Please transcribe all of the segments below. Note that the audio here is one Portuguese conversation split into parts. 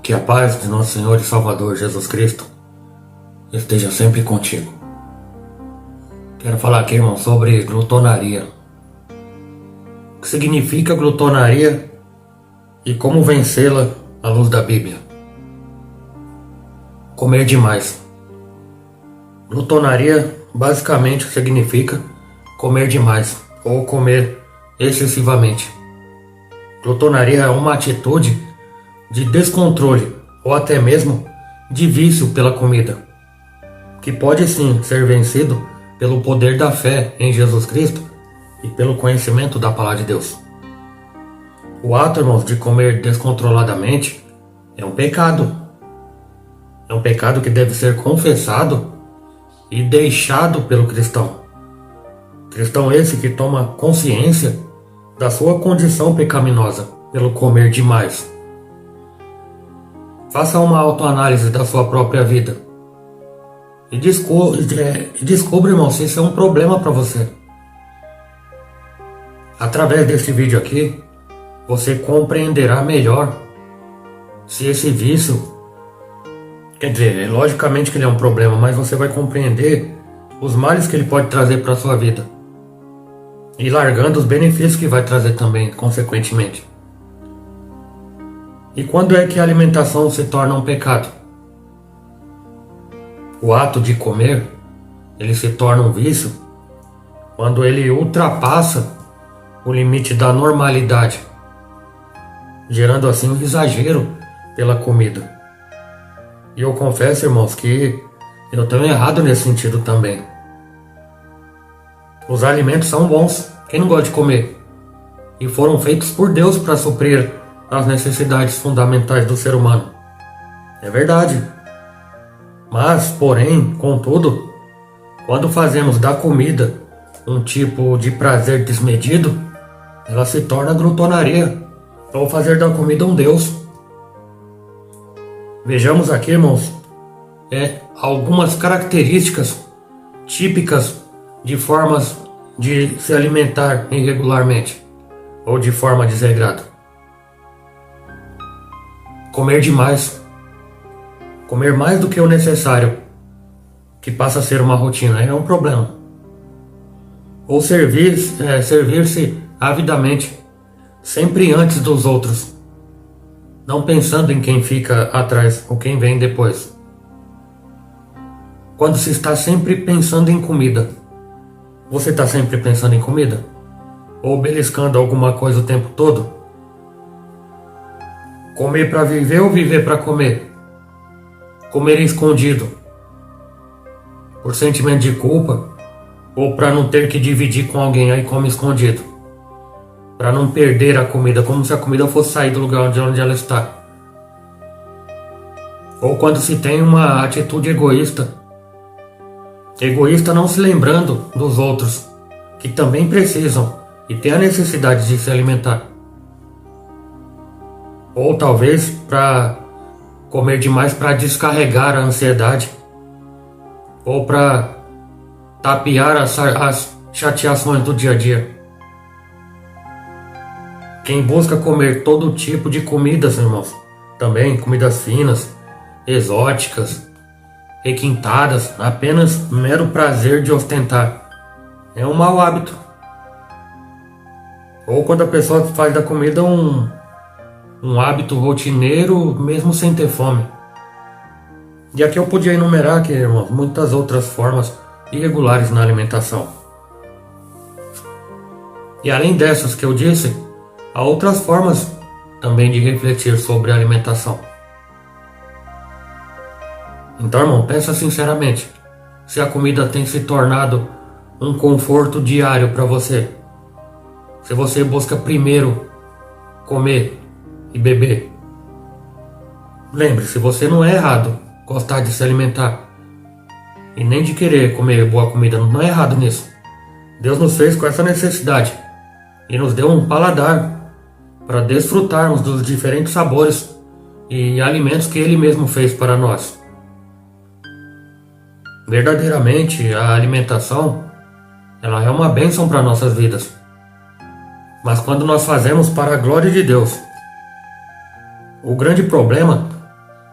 Que a paz de nosso Senhor e Salvador Jesus Cristo esteja sempre contigo. Quero falar aqui, irmão, sobre glutonaria. O que significa glutonaria e como vencê-la à luz da Bíblia. Comer demais. Glutonaria basicamente significa comer demais ou comer excessivamente. Glutonaria é uma atitude de descontrole ou até mesmo de vício pela comida, que pode sim ser vencido pelo poder da fé em Jesus Cristo e pelo conhecimento da palavra de Deus. O ato, irmãos, de comer descontroladamente é um pecado. É um pecado que deve ser confessado e deixado pelo cristão. Cristão esse que toma consciência da sua condição pecaminosa pelo comer demais. Faça uma autoanálise da sua própria vida e descubra, irmão, se isso é um problema para você. Através deste vídeo aqui, você compreenderá melhor se esse vício, quer dizer, logicamente que ele é um problema, mas você vai compreender os males que ele pode trazer para a sua vida e largando os benefícios que vai trazer também, consequentemente. E quando é que a alimentação se torna um pecado? O ato de comer, ele se torna um vício quando ele ultrapassa o limite da normalidade, gerando assim um exagero pela comida. E eu confesso, irmãos, que eu tenho errado nesse sentido também. Os alimentos são bons, quem não gosta de comer? E foram feitos por Deus para suprir as necessidades fundamentais do ser humano. É verdade. Mas, porém, contudo, quando fazemos da comida um tipo de prazer desmedido, ela se torna glutonaria, ou fazer da comida um Deus. Vejamos aqui, irmãos, algumas características típicas de formas de se alimentar irregularmente ou de forma desregrada. Comer demais. Comer mais do que o necessário, que passa a ser uma rotina, é um problema. Ou servir-se avidamente, sempre antes dos outros, não pensando em quem fica atrás ou quem vem depois. Quando se está sempre pensando em comida, você está sempre pensando em comida? Ou beliscando alguma coisa o tempo todo? Comer para viver ou viver para comer? Comer escondido, por sentimento de culpa, ou para não ter que dividir com alguém, aí come escondido, para não perder a comida, como se a comida fosse sair do lugar onde ela está. Ou quando se tem uma atitude egoísta não se lembrando dos outros, que também precisam e têm a necessidade de se alimentar. Ou talvez para comer demais para descarregar a ansiedade, ou para tapear as chateações do dia a dia. Quem busca comer todo tipo de comidas, irmãos, também comidas finas, exóticas, requintadas, apenas mero prazer de ostentar, é um mau hábito. Ou quando a pessoa faz da comida um hábito rotineiro, mesmo sem ter fome. E aqui eu podia enumerar aqui, irmãos, muitas outras formas irregulares na alimentação. E além dessas que eu disse, há outras formas também de refletir sobre a alimentação. Então, irmão, pensa sinceramente, se a comida tem se tornado um conforto diário para você. Se você busca primeiro comer e beber. Lembre-se, você não é errado gostar de se alimentar e nem de querer comer boa comida, não é errado nisso. Deus nos fez com essa necessidade e nos deu um paladar para desfrutarmos dos diferentes sabores e alimentos que Ele mesmo fez para nós. Verdadeiramente, a alimentação, ela é uma bênção para nossas vidas. Mas quando nós fazemos para a glória de Deus, o grande problema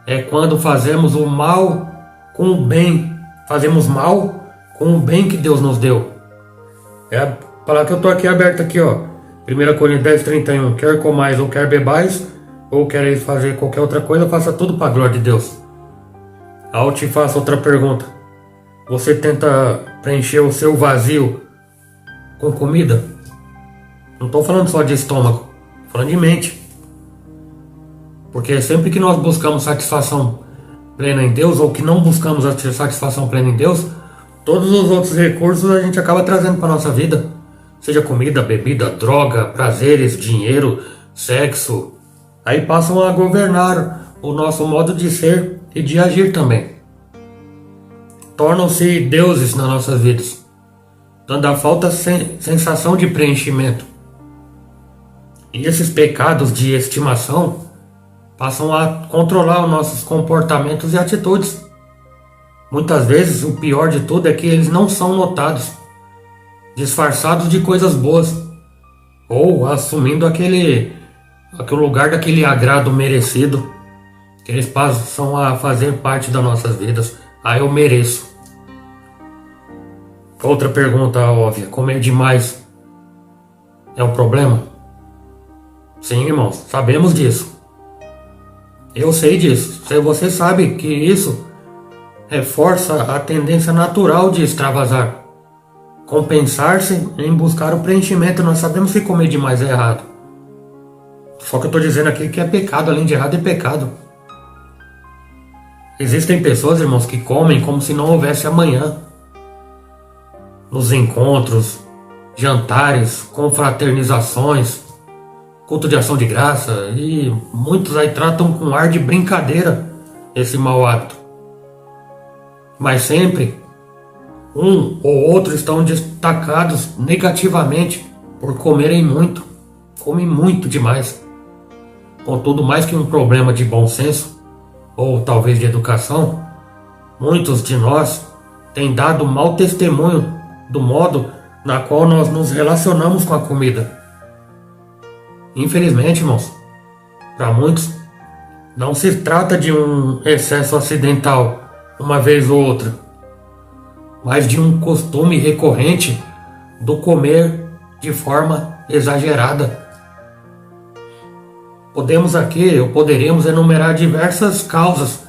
é quando fazemos o mal com o bem. Fazemos mal com o bem que Deus nos deu. É a palavra que eu estou aqui aberta aqui, ó. 1 Coríntios 10:31. Quer comais ou quer bebais, ou quereis fazer qualquer outra coisa, faça tudo para a glória de Deus. Aí eu te faço outra pergunta. Você tenta preencher o seu vazio com comida? Não estou falando só de estômago, estou falando de mente. Porque sempre que nós buscamos satisfação plena em Deus, ou que não buscamos a satisfação plena em Deus, todos os outros recursos a gente acaba trazendo para nossa vida. Seja comida, bebida, droga, prazeres, dinheiro, sexo. Aí passam a governar o nosso modo de ser e de agir também. Tornam-se deuses nas nossas vidas, dando a falta sensação de preenchimento. E esses pecados de estimação passam a controlar os nossos comportamentos e atitudes. Muitas vezes o pior de tudo é que eles não são notados, disfarçados de coisas boas, ou assumindo aquele lugar daquele agrado merecido, que eles passam a fazer parte das nossas vidas. Ah, eu mereço. Outra pergunta óbvia: comer demais é um problema? Sim, irmãos, sabemos disso. Eu sei disso. Você sabe que isso reforça a tendência natural de extravasar, compensar-se em buscar o preenchimento. Nós sabemos que comer demais é errado. Só que eu estou dizendo aqui que é pecado, além de errado é pecado. Existem pessoas, irmãos, que comem como se não houvesse amanhã. Nos encontros, jantares, confraternizações, culto de ação de graça, e muitos aí tratam com ar de brincadeira esse mau hábito. Mas sempre um ou outro estão destacados negativamente por comerem muito. Comem muito demais. Contudo, mais que um problema de bom senso, ou talvez de educação, muitos de nós têm dado mau testemunho do modo na qual nós nos relacionamos com a comida. Infelizmente, irmãos, para muitos, não se trata de um excesso acidental, uma vez ou outra, mas de um costume recorrente do comer de forma exagerada. Poderemos enumerar diversas causas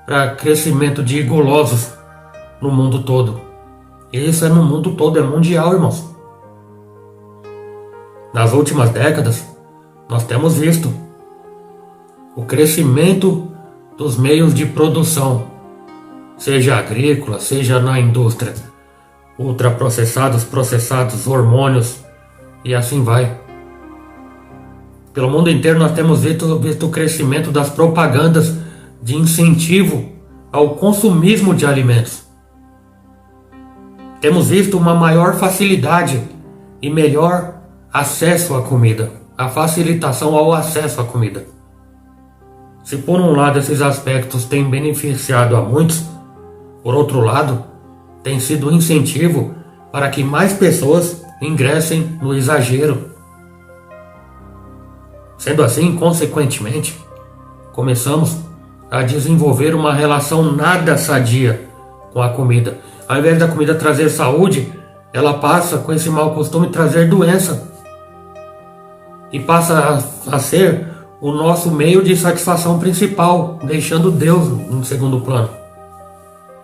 para crescimento de golosos no mundo todo. Isso é no mundo todo, é mundial, irmãos. Nas últimas décadas, nós temos visto o crescimento dos meios de produção, seja agrícola, seja na indústria, ultraprocessados, processados, hormônios e assim vai. Pelo mundo inteiro nós temos visto o crescimento das propagandas de incentivo ao consumismo de alimentos. Temos visto uma maior facilidade e melhor acesso à comida, a facilitação ao acesso à comida. Se por um lado esses aspectos têm beneficiado a muitos, por outro lado, tem sido um incentivo para que mais pessoas ingressem no exagero. Sendo assim, consequentemente, começamos a desenvolver uma relação nada sadia com a comida. Ao invés da comida trazer saúde, ela passa, com esse mau costume, trazer doença. E passa a ser o nosso meio de satisfação principal, deixando Deus em segundo plano.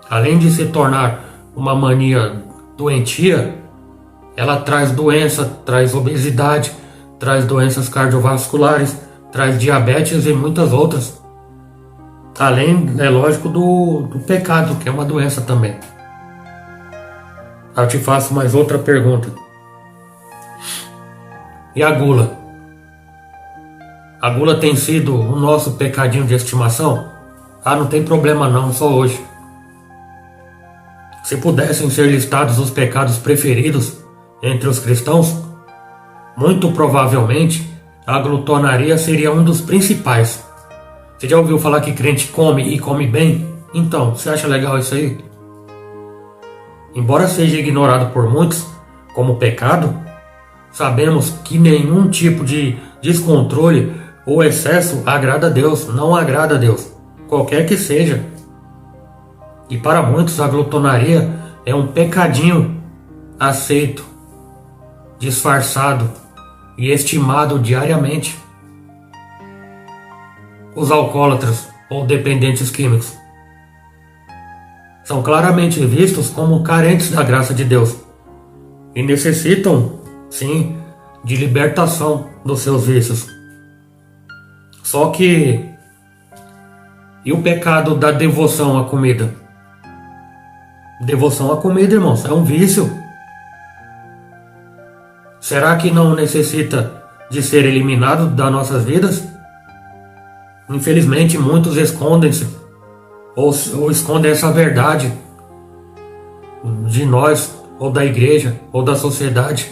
Além de se tornar uma mania doentia, ela traz doença, traz obesidade, traz doenças cardiovasculares, traz diabetes e muitas outras. Além, é lógico, do pecado, que é uma doença também. Eu te faço mais outra pergunta. E a gula? A gula tem sido o nosso pecadinho de estimação? Ah, não tem problema não, só hoje. Se pudessem ser listados os pecados preferidos entre os cristãos, muito provavelmente a glutonaria seria um dos principais. Você já ouviu falar que crente come e come bem? Então, você acha legal isso aí? Embora seja ignorado por muitos como pecado, sabemos que nenhum tipo de descontrole ou excesso agrada a Deus, não agrada a Deus. qualquer que seja. E para muitos a glutonaria é um pecadinho aceito, disfarçado e estimado diariamente. Os alcoólatras ou dependentes químicos são claramente vistos como carentes da graça de Deus e necessitam, sim, de libertação dos seus vícios. Só que, e o pecado da devoção à comida? Devoção à comida, irmãos, é um vício. Será que não necessita de ser eliminado das nossas vidas? Infelizmente, muitos escondem-se ou escondem essa verdade de nós, ou da igreja, ou da sociedade.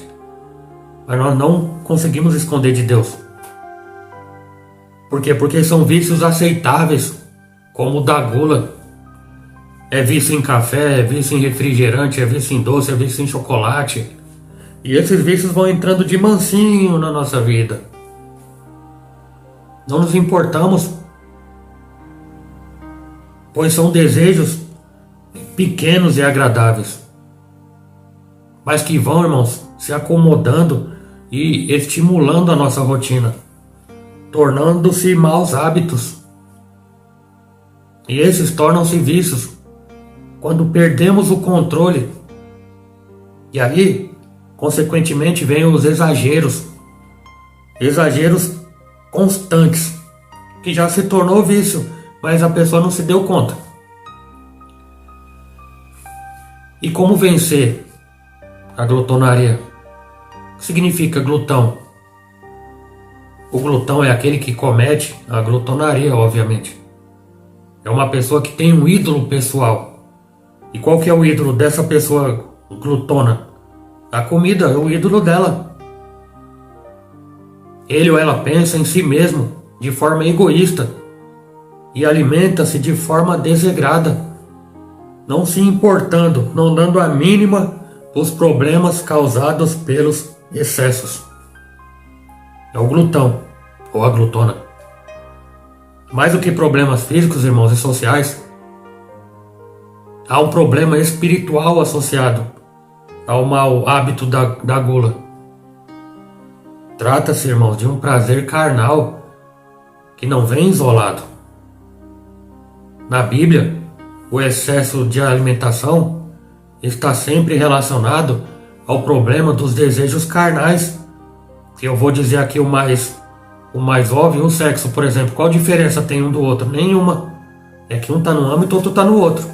Mas nós não conseguimos esconder de Deus. Por quê? Porque são vícios aceitáveis, como o da gula. É vício em café, é vício em refrigerante, é vício em doce, é vício em chocolate. E esses vícios vão entrando de mansinho na nossa vida. Não nos importamos, pois são desejos pequenos e agradáveis, mas que vão, irmãos, se acomodando e estimulando a nossa rotina, tornando-se maus hábitos. E esses tornam-se vícios quando perdemos o controle. E aí, consequentemente, vêm os exageros constantes, que já se tornou vício, mas a pessoa não se deu conta. E como vencer a glutonaria? O que significa glutão? O glutão é aquele que comete a glutonaria, obviamente. É uma pessoa que tem um ídolo pessoal. E qual que é o ídolo dessa pessoa glutona? A comida é o ídolo dela. Ele ou ela pensa em si mesmo de forma egoísta e alimenta-se de forma desregrada, não se importando, não dando a mínima os problemas causados pelos excessos. É o glutão ou a glutona. Mais do que problemas físicos, irmãos, e sociais, há um problema espiritual associado ao mau hábito da gula. Trata-se, irmãos, de um prazer carnal que não vem isolado. Na Bíblia, o excesso de alimentação está sempre relacionado ao problema dos desejos carnais. Que eu vou dizer aqui o mais óbvio, o sexo, por exemplo. Qual diferença tem um do outro? Nenhuma. É que um está no âmbito, outro está no outro.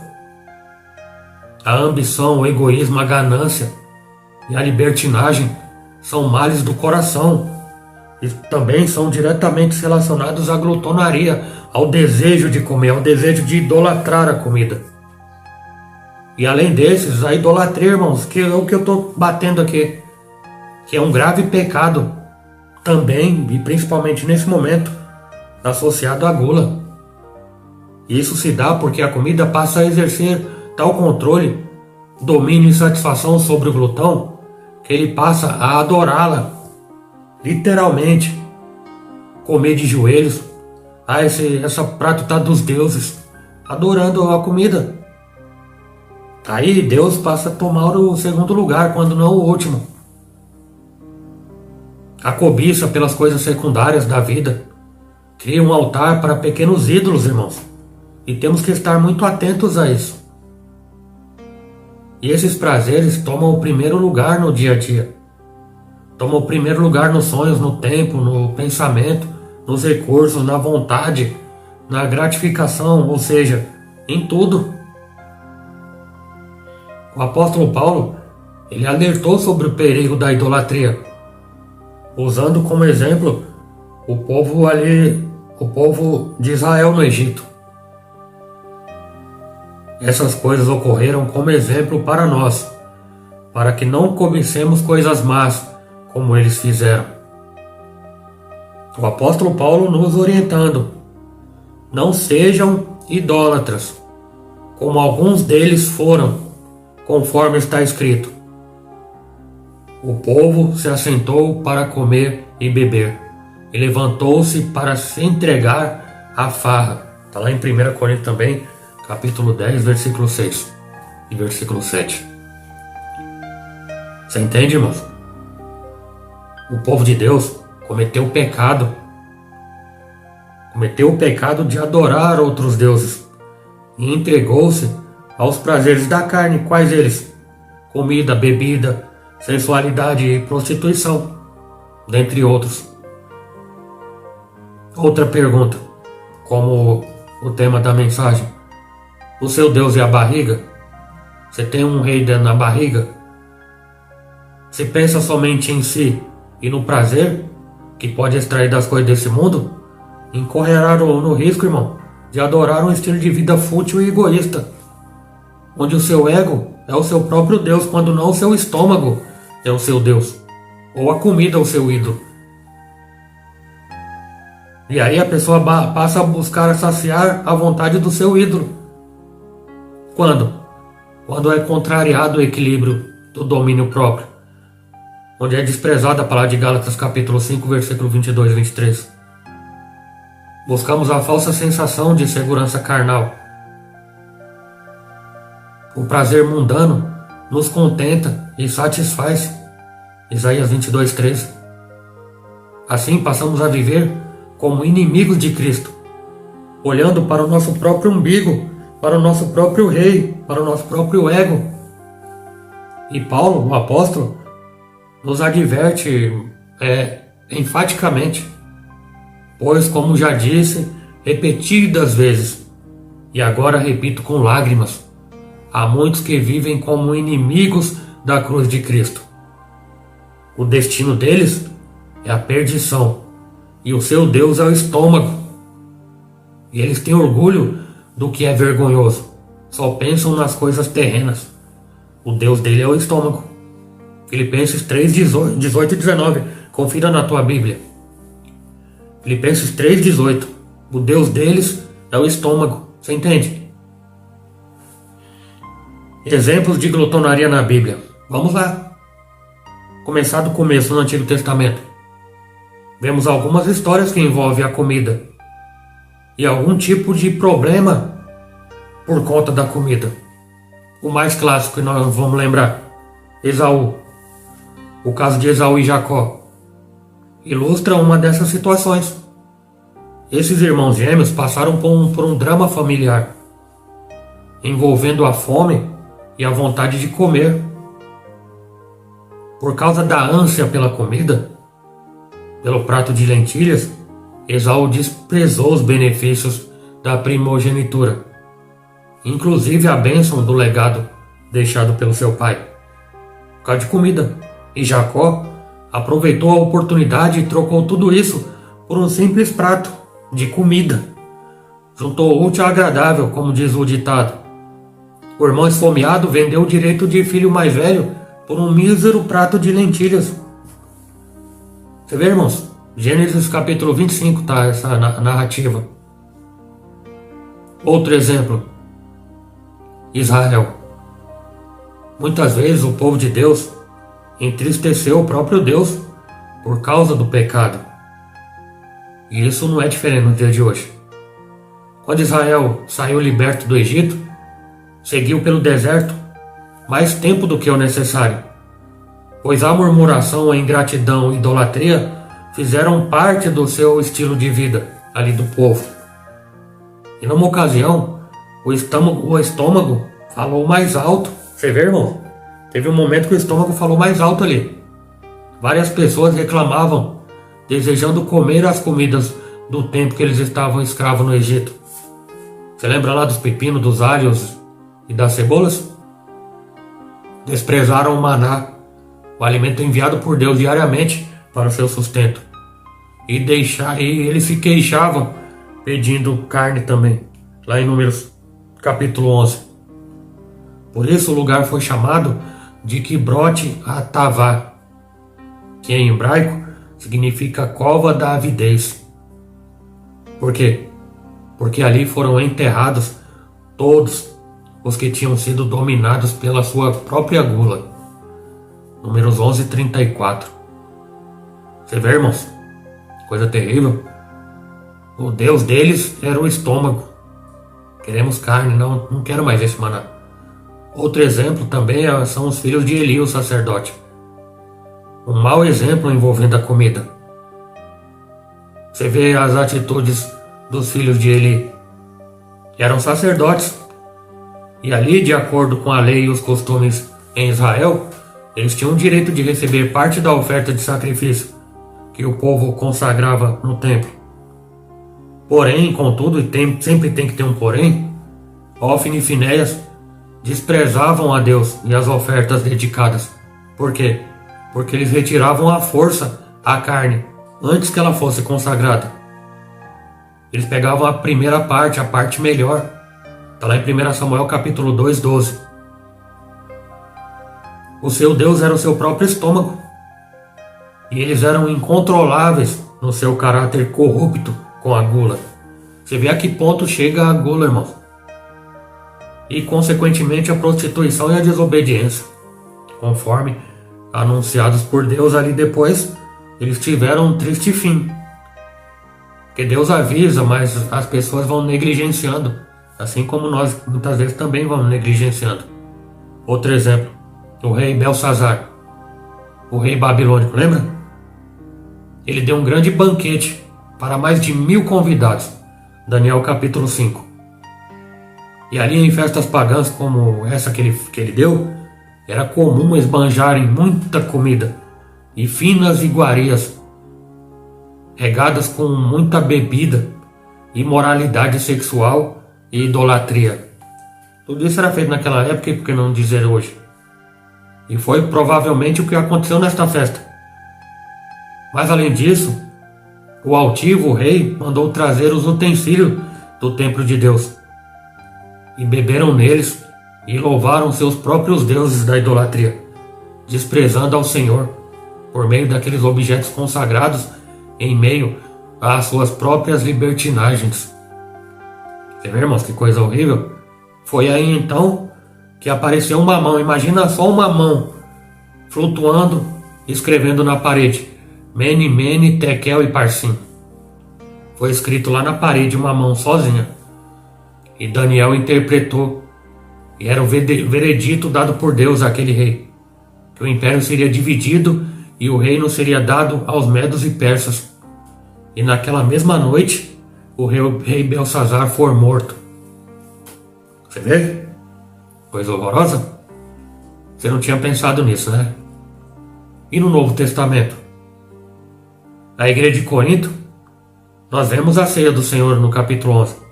A ambição, o egoísmo, a ganância e a libertinagem são males do coração e também são diretamente relacionados à glutonaria, ao desejo de comer, ao desejo de idolatrar a comida. E além desses, a idolatria, irmãos, que é o que eu estou batendo aqui, que é um grave pecado também, e principalmente nesse momento, associado à gula. Isso se dá porque a comida passa a exercer tal controle, domínio e satisfação sobre o glutão, que ele passa a adorá-la, literalmente, comer de joelhos. Esse prato está dos deuses, adorando a comida. Aí Deus passa a tomar o segundo lugar, quando não o último. A cobiça pelas coisas secundárias da vida cria um altar para pequenos ídolos, irmãos, e temos que estar muito atentos a isso. E esses prazeres tomam o primeiro lugar no dia a dia. Tomam o primeiro lugar nos sonhos, no tempo, no pensamento, nos recursos, na vontade, na gratificação, ou seja, em tudo. O apóstolo Paulo, ele alertou sobre o perigo da idolatria, usando como exemplo o povo de Israel no Egito. Essas coisas ocorreram como exemplo para nós, para que não cobicemos coisas más, como eles fizeram. O apóstolo Paulo nos orientando: não sejam idólatras, como alguns deles foram, conforme está escrito: o povo se assentou para comer e beber, e levantou-se para se entregar à farra. Está lá em 1 Coríntios também, capítulo 10, versículo 6 e versículo 7. Você entende, irmãos? O povo de Deus cometeu o pecado de adorar outros deuses e entregou-se aos prazeres da carne. Quais eles? Comida, bebida, sensualidade e prostituição, dentre outros. Outra pergunta, como o tema da mensagem: o seu Deus é a barriga? Você tem um rei dentro da barriga? Você pensa somente em si e no prazer que pode extrair das coisas desse mundo? Incorrerá no risco, irmão, de adorar um estilo de vida fútil e egoísta, onde o seu ego é o seu próprio Deus, quando não o seu estômago é o seu Deus, ou a comida é o seu ídolo. E aí a pessoa passa a buscar saciar a vontade do seu ídolo. Quando? Quando é contrariado o equilíbrio do domínio próprio, onde é desprezada a palavra de Gálatas capítulo 5, versículo 22 e 23. Buscamos a falsa sensação de segurança carnal. O prazer mundano nos contenta e satisfaz. Isaías 22, 13. Assim passamos a viver como inimigos de Cristo, olhando para o nosso próprio umbigo, para o nosso próprio rei, para o nosso próprio ego. E Paulo, o apóstolo, nos adverte enfaticamente: pois, como já disse repetidas vezes, e agora repito com lágrimas, há muitos que vivem como inimigos da cruz de Cristo. O destino deles é a perdição, e o seu Deus é o estômago. E eles têm orgulho do que é vergonhoso, só pensam nas coisas terrenas. O Deus dele é o estômago. Filipenses 3, 18 e 19. Confira na tua Bíblia. Filipenses 3, 18. O Deus deles é o estômago. Você entende? Exemplos de glutonaria na Bíblia. Vamos lá. Começar do começo no Antigo Testamento. Vemos algumas histórias que envolvem a comida e algum tipo de problema por conta da comida. O mais clássico que nós vamos lembrar: Esaú. O caso de Esaú e Jacó ilustra uma dessas situações. Esses irmãos gêmeos passaram por um drama familiar, envolvendo a fome e a vontade de comer. Por causa da ânsia pela comida, pelo prato de lentilhas, Esaú desprezou os benefícios da primogenitura, inclusive a bênção do legado deixado pelo seu pai, por causa de comida. E Jacó aproveitou a oportunidade e trocou tudo isso por um simples prato de comida. Juntou o útil ao agradável, como diz o ditado. O irmão esfomeado vendeu o direito de filho mais velho por um mísero prato de lentilhas. Você vê, irmãos? Gênesis capítulo 25 tá essa narrativa. Outro exemplo: Israel. Muitas vezes o povo de Deus entristeceu o próprio Deus por causa do pecado. E isso não é diferente no dia de hoje. Quando Israel saiu liberto do Egito, seguiu pelo deserto mais tempo do que o necessário, pois a murmuração, a ingratidão e idolatria fizeram parte do seu estilo de vida ali do povo. E numa ocasião, o estômago falou mais alto. Você vê, irmão? Teve um momento que o estômago falou mais alto ali. Várias pessoas reclamavam, desejando comer as comidas do tempo que eles estavam escravos no Egito. Você lembra lá dos pepinos, dos alhos e das cebolas? Desprezaram o maná, o alimento enviado por Deus diariamente para o seu sustento. E eles se queixavam pedindo carne também, lá em Números capítulo 11. Por isso o lugar foi chamado de Kibrote Hatavá, que em hebraico significa cova da avidez. Por quê? Porque ali foram enterrados todos os que tinham sido dominados pela sua própria gula. Números 11, 34. Você vê, irmãos? Coisa terrível. O Deus deles era o estômago. Queremos carne, não quero mais esse maná. Outro exemplo também são os filhos de Eli, o sacerdote. Um mau exemplo envolvendo a comida. Você vê as atitudes dos filhos de Eli. Eram sacerdotes. E ali, de acordo com a lei e os costumes em Israel, eles tinham o direito de receber parte da oferta de sacrifício que o povo consagrava no templo. Porém, contudo, e sempre tem que ter um porém, Hófni e Finéias desprezavam a Deus e as ofertas dedicadas. Por quê? Porque eles retiravam à força a carne antes que ela fosse consagrada. Eles pegavam a primeira parte, a parte melhor. Está lá em 1 Samuel capítulo 2, 12. O seu Deus era o seu próprio estômago. E eles eram incontroláveis no seu caráter corrupto com a gula. Você vê a que ponto chega a gula, irmão. E consequentemente a prostituição e a desobediência. Conforme anunciados por Deus ali depois, eles tiveram um triste fim. Porque Deus avisa, mas as pessoas vão negligenciando. Assim como nós muitas vezes também vamos negligenciando. Outro exemplo, o rei Belsazar, o rei babilônico, lembra? Ele deu um grande banquete para mais de 1000 convidados. Daniel capítulo 5. E ali em festas pagãs como essa que ele deu, era comum esbanjarem muita comida e finas iguarias, regadas com muita bebida, imoralidade sexual e idolatria. Tudo isso era feito naquela época, e por que não dizer hoje? E foi provavelmente o que aconteceu nesta festa. Mas além disso, o altivo, o rei, mandou trazer os utensílios do templo de Deus. E beberam neles e louvaram seus próprios deuses da idolatria, desprezando ao Senhor por meio daqueles objetos consagrados em meio às suas próprias libertinagens. Você vê, irmãos, que coisa horrível? Foi aí então que apareceu uma mão. Imagina só uma mão flutuando, escrevendo na parede: Mene, Mene, Tekel e Parsim. Foi escrito lá na parede uma mão sozinha. E Daniel interpretou, e era o veredito dado por Deus àquele rei, que o império seria dividido e o reino seria dado aos medos e persas. E naquela mesma noite, o rei Belsazar foi morto. Você vê? Coisa horrorosa? Você não tinha pensado nisso, né? E no Novo Testamento? Na igreja de Corinto, nós vemos a ceia do Senhor no capítulo 11.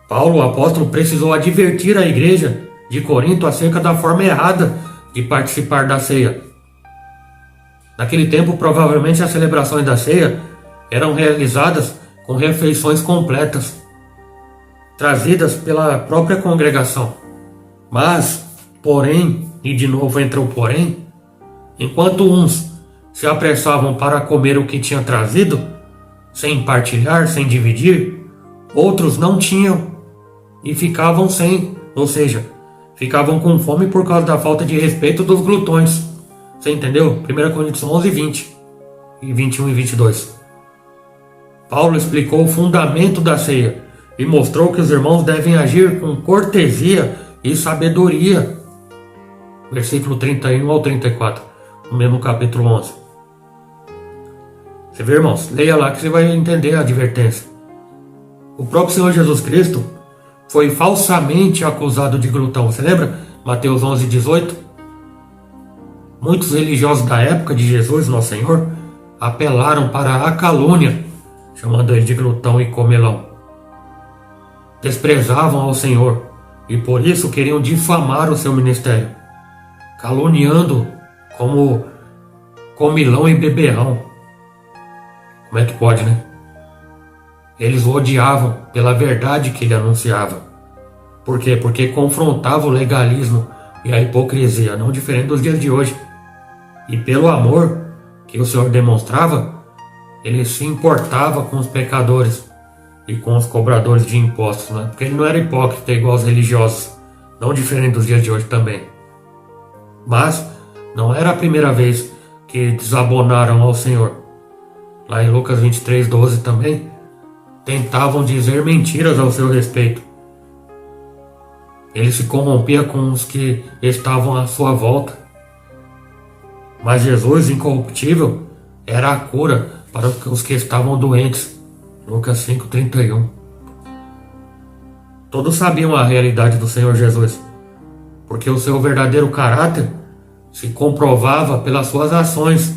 Paulo, o apóstolo, precisou advertir a igreja de Corinto acerca da forma errada de participar da ceia. Naquele tempo, provavelmente as celebrações da ceia eram realizadas com refeições completas, trazidas pela própria congregação. Mas, porém, e de novo entra o porém, enquanto uns se apressavam para comer o que tinha trazido, sem partilhar, sem dividir, outros não tinham e ficavam sem, ou seja, ficavam com fome por causa da falta de respeito dos glutões. Você entendeu? 1 Coríntios 11, 20 e 21 e 22. Paulo explicou o fundamento da ceia e mostrou que os irmãos devem agir com cortesia e sabedoria. Versículo 31 ao 34, no mesmo capítulo 11. Você vê, irmãos? Leia lá que você vai entender a advertência. O próprio Senhor Jesus Cristo foi falsamente acusado de glutão. Você lembra? Mateus 11, 18. Muitos religiosos da época de Jesus, nosso Senhor, apelaram para a calúnia, chamando ele de glutão e comelão. Desprezavam ao Senhor e por isso queriam difamar o seu ministério, caluniando como comilão e beberrão. Como é que pode, né? Eles o odiavam pela verdade que ele anunciava. Por quê? Porque confrontava o legalismo e a hipocrisia, não diferente dos dias de hoje. E pelo amor que o Senhor demonstrava, ele se importava com os pecadores e com os cobradores de impostos, né? Porque ele não era hipócrita igual os religiosos, não diferente dos dias de hoje também. Mas não era a primeira vez que desabonaram ao Senhor. Lá em Lucas 23, 12 também, tentavam dizer mentiras ao seu respeito, Ele se corrompia com os que estavam à sua volta. Mas Jesus, incorruptível, era a cura para os que estavam doentes. Lucas 5,31. Todos sabiam a realidade do Senhor Jesus, porque o seu verdadeiro caráter se comprovava pelas suas ações.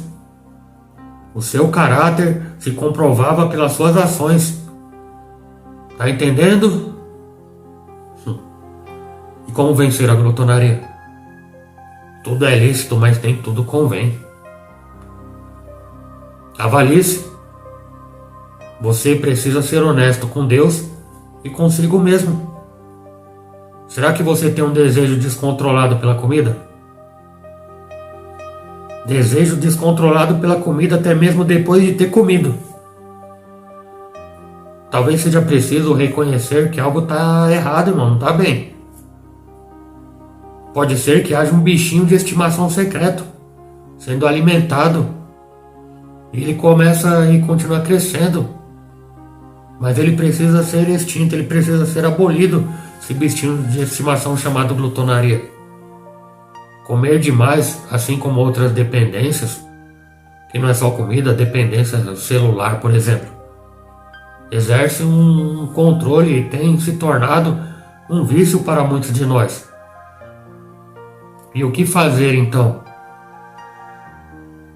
O seu caráter se comprovava pelas suas ações. Tá entendendo? E como vencer a glutonaria? Tudo é lícito, mas nem tudo convém. Avalie-se. Você precisa ser honesto com Deus e consigo mesmo. Será que você tem um desejo descontrolado pela comida? Desejo descontrolado pela comida até mesmo depois de ter comido. Talvez seja preciso reconhecer que algo está errado, irmão, não está bem. Pode ser que haja um bichinho de estimação secreto sendo alimentado e ele começa e continua crescendo. Mas ele precisa ser extinto, ele precisa ser abolido, esse bichinho de estimação chamado glutonaria. Comer demais, assim como outras dependências, que não é só comida, dependência celular, por exemplo, exerce um controle e tem se tornado um vício para muitos de nós. E o que fazer então?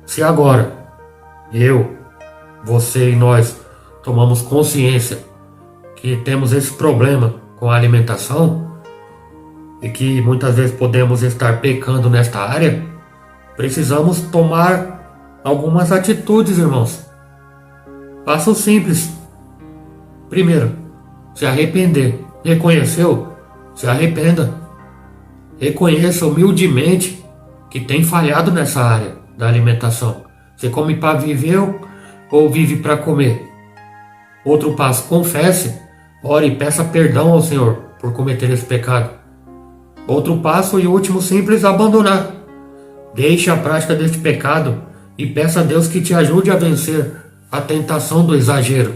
Se agora eu, você e nós tomamos consciência que temos esse problema com a alimentação e que muitas vezes podemos estar pecando nesta área, precisamos tomar algumas atitudes, irmãos. Passo simples. Primeiro, se arrepender. Reconheceu? Se arrependa. Reconheça humildemente que tem falhado nessa área da alimentação. Você come para viver ou vive para comer? Outro passo, confesse, ore e peça perdão ao Senhor por cometer esse pecado. Outro passo e último simples, abandonar. Deixe a prática deste pecado e peça a Deus que te ajude a vencer a tentação do exagero.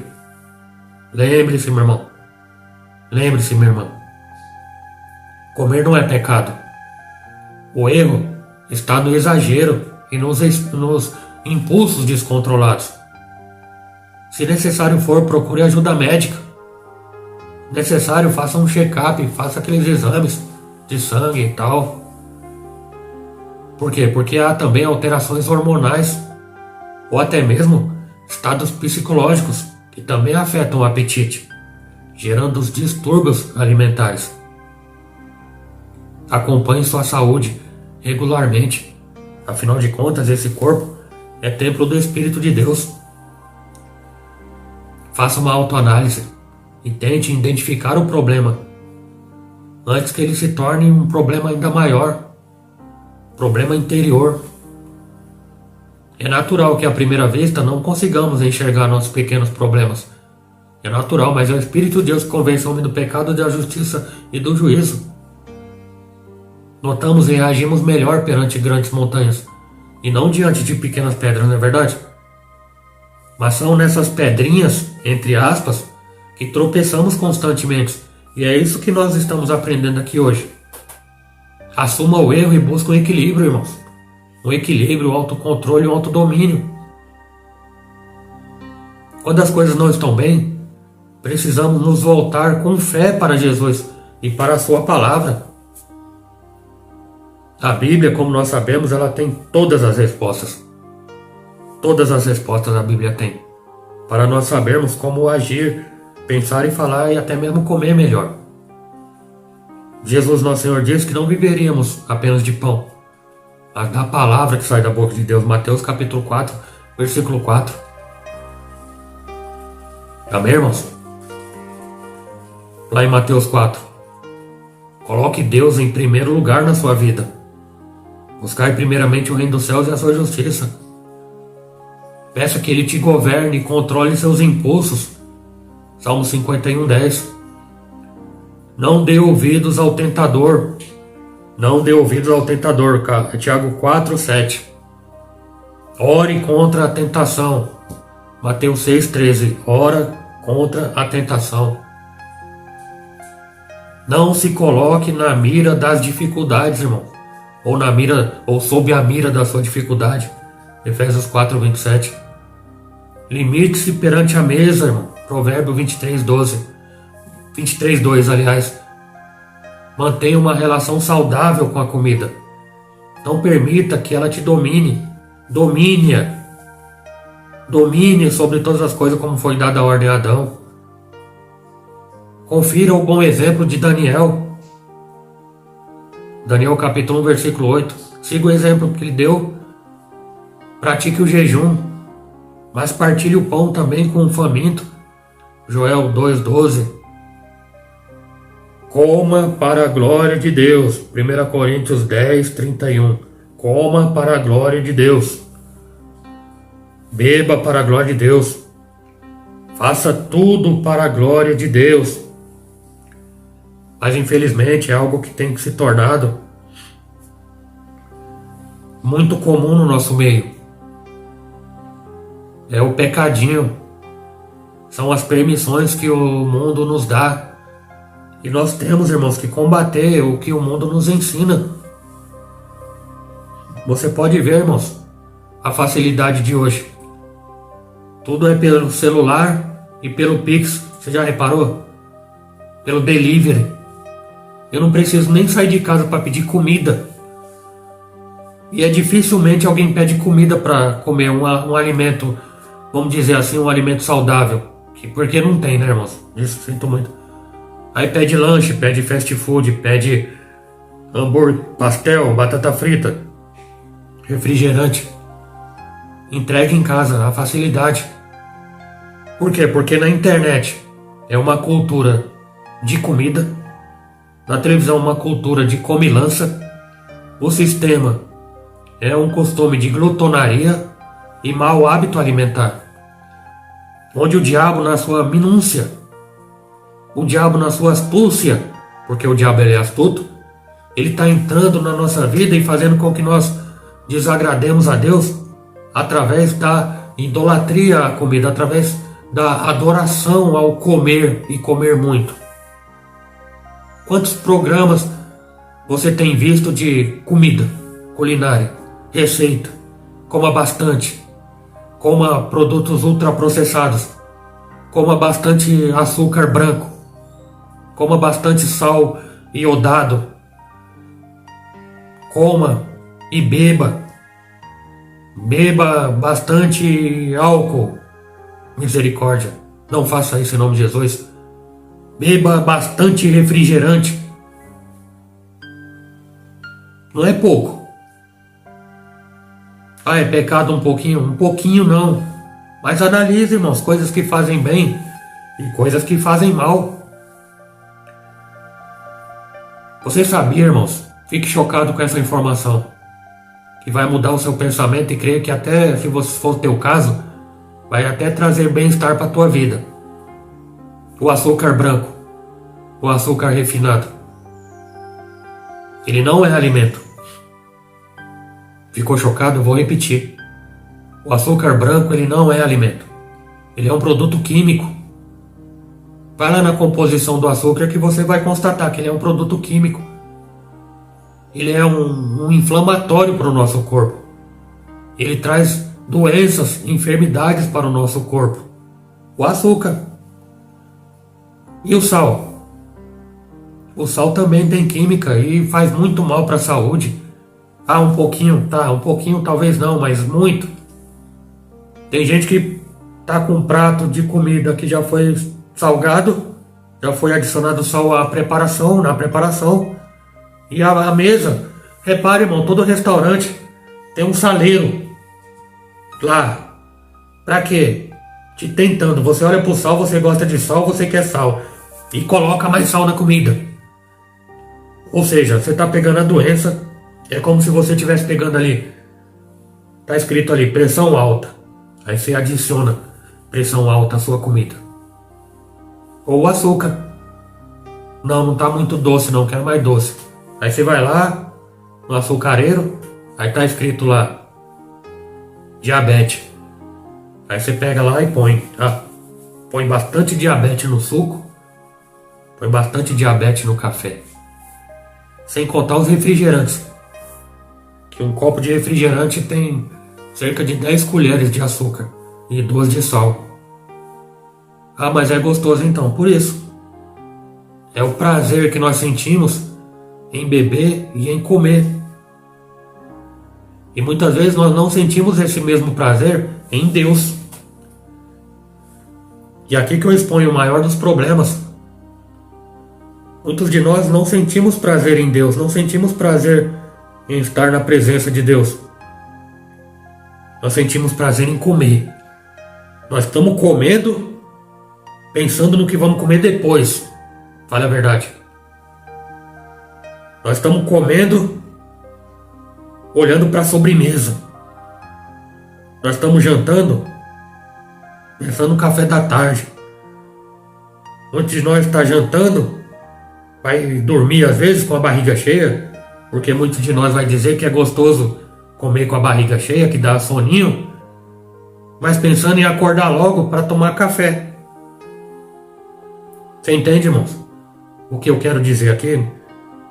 Lembre-se, meu irmão. Lembre-se, minha irmã. Comer não é pecado. O erro está no exagero e nos impulsos descontrolados. Se necessário for, procure ajuda médica. Necessário, faça um check-up, faça aqueles exames de sangue e tal. Por quê? Porque há também alterações hormonais ou até mesmo estados psicológicos que também afetam o apetite, gerando os distúrbios alimentares. Acompanhe sua saúde regularmente. Afinal de contas, esse corpo é templo do Espírito de Deus. Faça uma autoanálise e tente identificar o problema antes que ele se torne um problema ainda maior, problema interior. É natural que à primeira vista não consigamos enxergar nossos pequenos problemas. É natural, mas é o Espírito de Deus que convence o homem do pecado, da justiça e do juízo. Notamos e reagimos melhor perante grandes montanhas e não diante de pequenas pedras, não é verdade? Mas são nessas pedrinhas, entre aspas, que tropeçamos constantemente. E é isso que nós estamos aprendendo aqui hoje. Assuma o erro e busque um equilíbrio, irmãos. Um equilíbrio, o autocontrole e o autodomínio. Quando as coisas não estão bem, precisamos nos voltar com fé para Jesus e para a sua palavra. A Bíblia, como nós sabemos, ela tem todas as respostas. Todas as respostas a Bíblia tem. Para nós sabermos como agir, pensar e falar e até mesmo comer melhor. Jesus, nosso Senhor, disse que não viveríamos apenas de pão, mas da palavra que sai da boca de Deus. Mateus capítulo 4, versículo 4. Amém, irmãos? Lá em Mateus 4. Coloque Deus em primeiro lugar na sua vida. Buscai primeiramente o reino dos céus e a sua justiça. Peça que Ele te governe e controle seus impulsos. Salmo 51, 10. Não dê ouvidos ao tentador. Não dê ouvidos ao tentador. Tiago 4, 7. Ore contra a tentação. Mateus 6, 13. Ora contra a tentação. Não se coloque na mira das dificuldades, irmão. Ou na mira, ou sob a mira da sua dificuldade. Efésios 4:27. Limite-se perante a mesa, irmão. Provérbio 23:12. 23:2, aliás. Mantenha uma relação saudável com a comida. Não permita que ela te domine. Domine-a. Domine sobre todas as coisas como foi dada a ordem a Adão. Confira o bom exemplo de Daniel. Daniel capítulo 1, versículo 8. Siga o exemplo que ele deu. Pratique o jejum, mas partilhe o pão também com o faminto. Joel 2:12. Coma para a glória de Deus. 1 Coríntios 10:31. Coma para a glória de Deus. Beba para a glória de Deus. Faça tudo para a glória de Deus. Mas infelizmente é algo que tem se tornado muito comum no nosso meio. É o pecadinho. São as permissões que o mundo nos dá. E nós temos, irmãos, que combater o que o mundo nos ensina. Você pode ver, irmãos, a facilidade de hoje. Tudo é pelo celular e pelo Pix. Você já reparou? Pelo delivery. Eu não preciso nem sair de casa para pedir comida. E é dificilmente alguém pede comida para comer um alimento, vamos dizer assim, um alimento saudável. Porque não tem, né, irmãos? Isso, sinto muito. Aí pede lanche, pede fast food, pede hambúrguer, pastel, batata frita, refrigerante. Entrega em casa, a facilidade. Por quê? Porque na internet é uma cultura de comida, na televisão uma cultura de comilança, o sistema é um costume de glutonaria e mau hábito alimentar, onde o diabo na sua minúcia, o diabo na sua astúcia, porque o diabo ele é astuto, ele está entrando na nossa vida e fazendo com que nós desagrademos a Deus através da idolatria à comida, através da adoração ao comer e comer muito. Quantos programas você tem visto de comida, culinária, receita? Coma bastante, coma produtos ultraprocessados, coma bastante açúcar branco, coma bastante sal iodado, coma e beba bastante álcool. Misericórdia, não faça isso em nome de Jesus. Beba bastante refrigerante. Não é pouco. Ah, é pecado um pouquinho? Um pouquinho não. Mas analise, irmãos, coisas que fazem bem e coisas que fazem mal. Você sabia, irmãos? Fique chocado com essa informação, que vai mudar o seu pensamento e creio que até, se for o teu caso, vai até trazer bem-estar para a tua vida. O açúcar branco, o açúcar refinado, ele não é alimento. Ficou chocado? Eu vou repetir. O açúcar branco, ele não é alimento. Ele é um produto químico. Vai lá na composição do açúcar que você vai constatar que ele é um produto químico. Ele é um inflamatório para o nosso corpo. Ele traz doenças, enfermidades para o nosso corpo. O açúcar. E o sal? O sal também tem química e faz muito mal para a saúde. Ah, um pouquinho, tá, um pouquinho talvez não, mas muito. Tem gente que tá com um prato de comida que já foi salgado, já foi adicionado sal na preparação, e a mesa, repare, irmão, todo restaurante tem um saleiro lá. Pra quê? Te tentando. Você olha pro sal, você gosta de sal, você quer sal. E coloca mais sal na comida. Ou seja, você tá pegando a doença. É como se você estivesse pegando ali. Tá escrito ali, pressão alta. Aí você adiciona pressão alta à sua comida. Ou açúcar. Não tá muito doce não, quero mais doce. Aí você vai lá no açucareiro. Aí tá escrito lá diabetes. Aí você pega lá e põe, tá? Põe bastante diabetes no suco. Põe bastante diabetes no café. Sem contar os refrigerantes. Que um copo de refrigerante tem cerca de 10 colheres de açúcar e 2 de sal. Ah, mas é gostoso então, por isso. É o prazer que nós sentimos em beber e em comer. E muitas vezes nós não sentimos esse mesmo prazer em Deus. E aqui que eu exponho o maior dos problemas. Muitos de nós não sentimos prazer em Deus, não sentimos prazer em estar na presença de Deus. Nós sentimos prazer em comer. Nós estamos comendo, pensando no que vamos comer depois. Fale a verdade. Nós estamos comendo, olhando para a sobremesa. Nós estamos jantando, pensando no café da tarde. Muitos de nós está jantando, vai dormir às vezes com a barriga cheia, porque muitos de nós vai dizer que é gostoso comer com a barriga cheia, que dá soninho, mas pensando em acordar logo para tomar café. Você entende, irmãos? O que eu quero dizer aqui,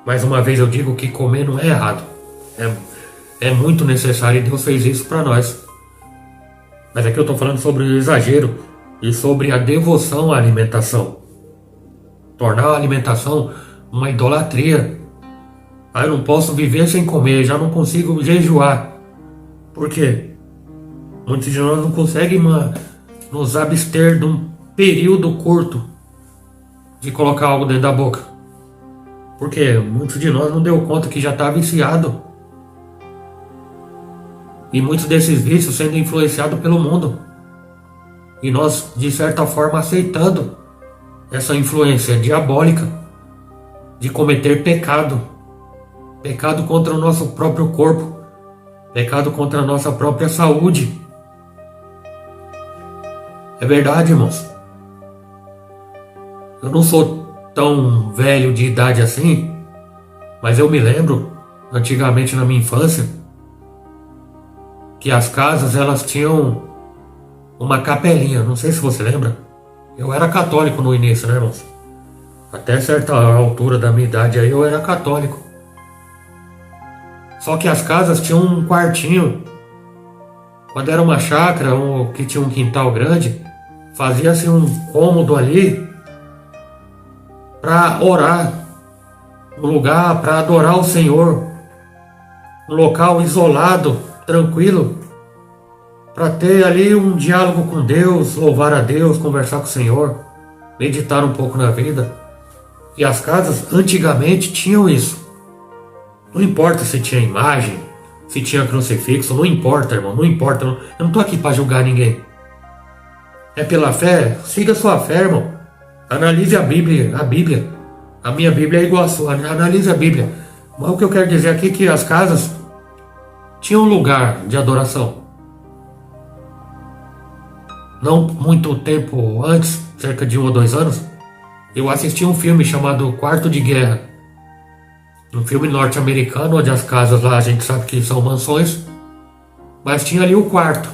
mais uma vez eu digo que comer não é errado. É muito necessário e Deus fez isso para nós. Mas aqui eu estou falando sobre o exagero e sobre a devoção à alimentação. Tornar a alimentação uma idolatria. Ah, eu não posso viver sem comer, já não consigo jejuar. Por quê? Muitos de nós não conseguem nos abster de um período curto de colocar algo dentro da boca. Porque muitos de nós não deu conta que já está viciado. E muitos desses vícios sendo influenciados pelo mundo. E nós, de certa forma, aceitando essa influência diabólica de cometer pecado. Pecado contra o nosso próprio corpo. Pecado contra a nossa própria saúde. É verdade, irmãos. Eu não sou tão velho de idade assim, mas eu me lembro, antigamente na minha infância, que as casas elas tinham uma capelinha. Não sei se você lembra. Eu era católico no início, né, irmãos? Até certa altura da minha idade aí eu era católico. Só que as casas tinham um quartinho. Quando era uma chácara ou que tinha um quintal grande, fazia-se um cômodo ali para orar, um lugar para adorar o Senhor, um local isolado, tranquilo, para ter ali um diálogo com Deus, louvar a Deus, conversar com o Senhor, meditar um pouco na vida. E as casas antigamente tinham isso. Não importa se tinha imagem, se tinha crucifixo, não importa, irmão, não importa. Eu não estou aqui para julgar ninguém. É pela fé, siga sua fé, irmão. Analise a Bíblia. A minha Bíblia é igual a sua, analise a Bíblia. Mas o que eu quero dizer aqui é que as casas tinham um lugar de adoração. Não muito tempo antes, cerca de 1 ou 2 anos, eu assisti um filme chamado Quarto de Guerra. Um filme norte-americano, onde as casas lá a gente sabe que são mansões, mas tinha ali o quarto,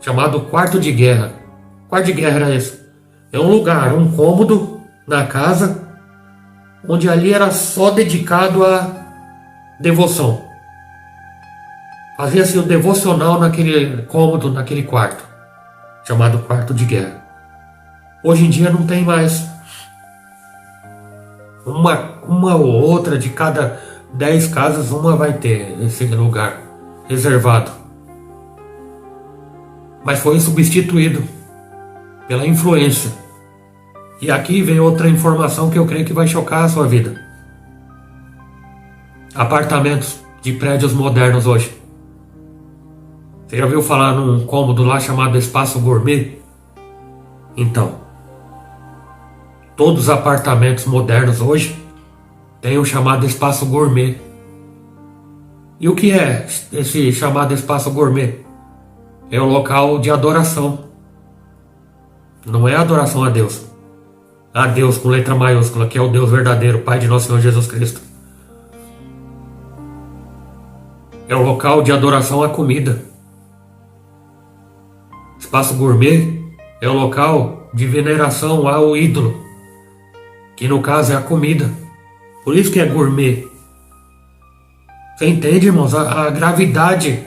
chamado Quarto de Guerra. Quarto de Guerra era esse. É um lugar, um cômodo na casa, onde ali era só dedicado à devoção. Fazia-se o devocional naquele cômodo, naquele quarto, chamado Quarto de Guerra. Hoje em dia não tem mais. Uma ou outra de cada 10 casas, uma vai ter esse lugar reservado. Mas foi substituído pela influência. E aqui vem outra informação que eu creio que vai chocar a sua vida. Apartamentos de prédios modernos hoje. Você já ouviu falar num cômodo lá chamado Espaço Gourmet? Então, todos os apartamentos modernos hoje têm o chamado Espaço Gourmet. E o que é esse chamado Espaço Gourmet? É um local de adoração. Não é adoração a Deus. A Deus com letra maiúscula, que é o Deus verdadeiro, Pai de nosso Senhor Jesus Cristo. É um local de adoração à comida. Espaço Gourmet é um local de veneração ao ídolo. que no caso é a comida. Por isso que é gourmet. Você entende, irmãos, a gravidade?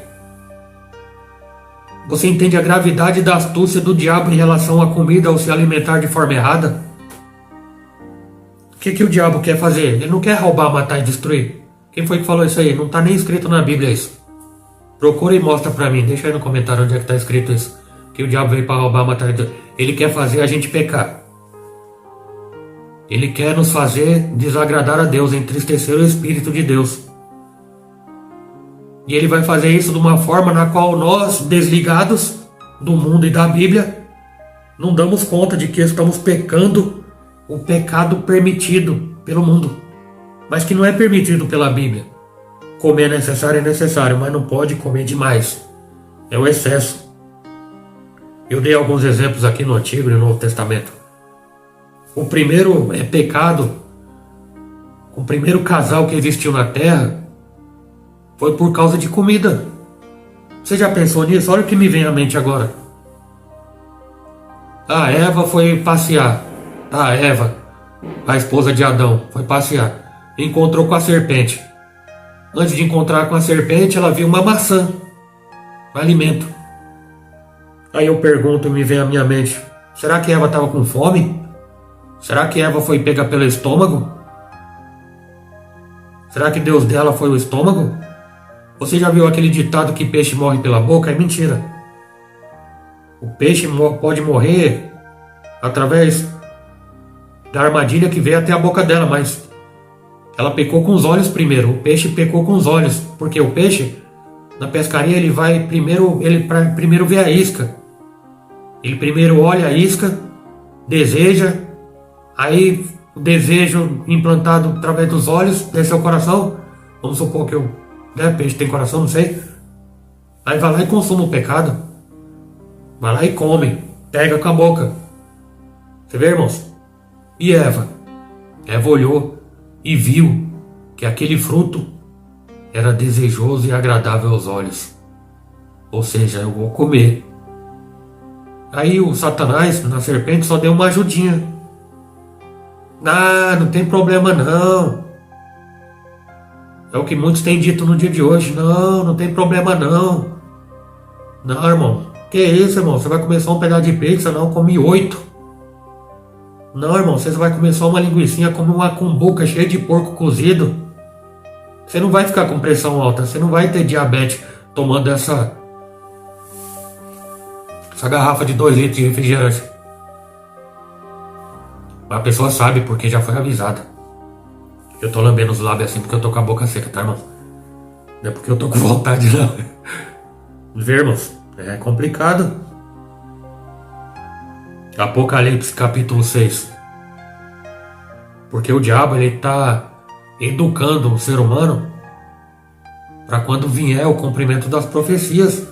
Você entende a gravidade da astúcia do diabo em relação à comida ao se alimentar de forma errada? O que o diabo quer fazer? Ele não quer roubar, matar e destruir. Quem foi que falou isso aí? Não está nem escrito na Bíblia isso. Procura e mostra pra mim. Deixa aí no comentário onde é que está escrito isso. Que o diabo veio para roubar, matar e destruir. Ele quer fazer a gente pecar. Ele quer nos fazer desagradar a Deus, entristecer o Espírito de Deus. E ele vai fazer isso de uma forma na qual nós, desligados do mundo e da Bíblia, não damos conta de que estamos pecando o pecado permitido pelo mundo, mas que não é permitido pela Bíblia. Comer é necessário, mas não pode comer demais. É o excesso. Eu dei alguns exemplos aqui no Antigo e no Novo Testamento. O primeiro pecado, o primeiro casal que existiu na Terra, foi por causa de comida. Você já pensou nisso? Olha o que me vem à mente agora. A Eva foi passear. A Eva, a esposa de Adão, foi passear. Encontrou com a serpente. Antes de encontrar com a serpente, ela viu uma maçã. Um alimento. Aí eu pergunto e me vem à minha mente. Será que Eva estava com fome? Será que Eva foi pega pelo estômago? Será que Deus dela foi o estômago? Você já viu aquele ditado que peixe morre pela boca? É mentira. O peixe pode morrer através da armadilha que veio até a boca dela, mas ela pecou com os olhos primeiro. O peixe pecou com os olhos, porque o peixe, na pescaria, ele primeiro vê a isca. Ele primeiro olha a isca, deseja, aí o desejo implantado através dos olhos, desce ao coração. Vamos supor que peixe tem coração, não sei. Aí vai lá e consome o pecado. Vai lá e come, pega com a boca. Você vê, irmãos? E Eva? Eva olhou e viu que aquele fruto era desejoso e agradável aos olhos. Ou seja, eu vou comer. Aí o Satanás, na serpente, só deu uma ajudinha. Ah, não tem problema não. É o que muitos têm dito no dia de hoje. Não tem problema não. Não, irmão. Que isso, irmão? Você vai comer só um pedaço de pizza? Não, comi 8. Não, irmão. Você vai comer só uma linguicinha, come uma cumbuca cheia de porco cozido. Você não vai ficar com pressão alta. Você não vai ter diabetes tomando essa garrafa de 2 litros de refrigerante. A pessoa sabe porque já foi avisada. Eu tô lambendo os lábios assim porque eu tô com a boca seca, tá, irmão? Não é porque eu tô com vontade, não. Vê, irmãos, é complicado. Apocalipse capítulo 6. Porque o diabo, ele tá educando o ser humano para quando vier o cumprimento das profecias.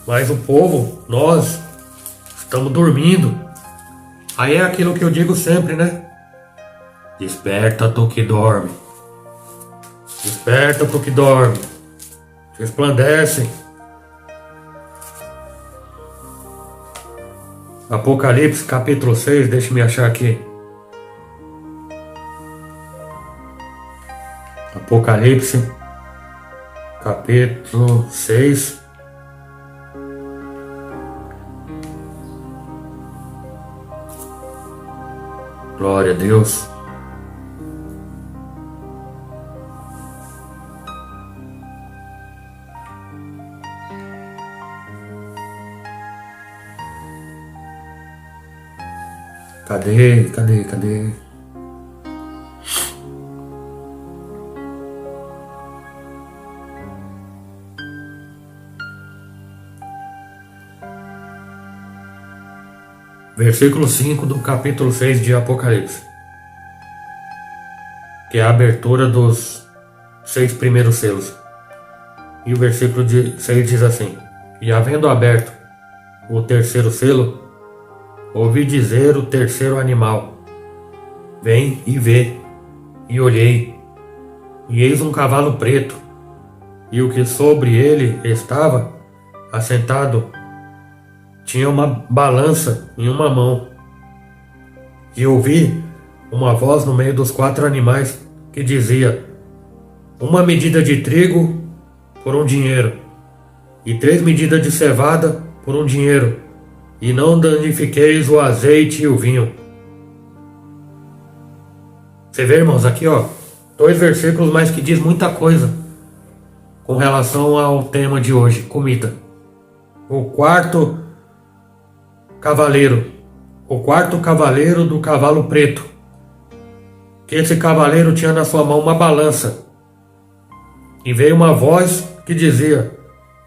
Mas o povo, nós, estamos dormindo. Aí é aquilo que eu digo sempre, né? Desperta tu que dorme. Desperta tu que dorme. Resplandece. Apocalipse capítulo 6, deixa-me achar aqui. Apocalipse capítulo 6. Glória a Deus. Cadê? Versículo 5 do capítulo 6 de Apocalipse, que é a abertura dos 6 primeiros selos. E o versículo 6 diz assim: E havendo aberto o terceiro selo, ouvi dizer o terceiro animal: Vem e vê. E olhei, e eis um cavalo preto, e o que sobre ele estava assentado tinha uma balança em uma mão. E ouvi uma voz no meio dos 4 animais que dizia: uma medida de trigo por um dinheiro, e 3 medidas de cevada por um dinheiro, e não danifiqueis o azeite e o vinho. Você vê, irmãos, aqui ó, 2 versículos, mas que diz muita coisa com relação ao tema de hoje, comida. O quarto cavaleiro do cavalo preto, que esse cavaleiro tinha na sua mão uma balança, e veio uma voz que dizia: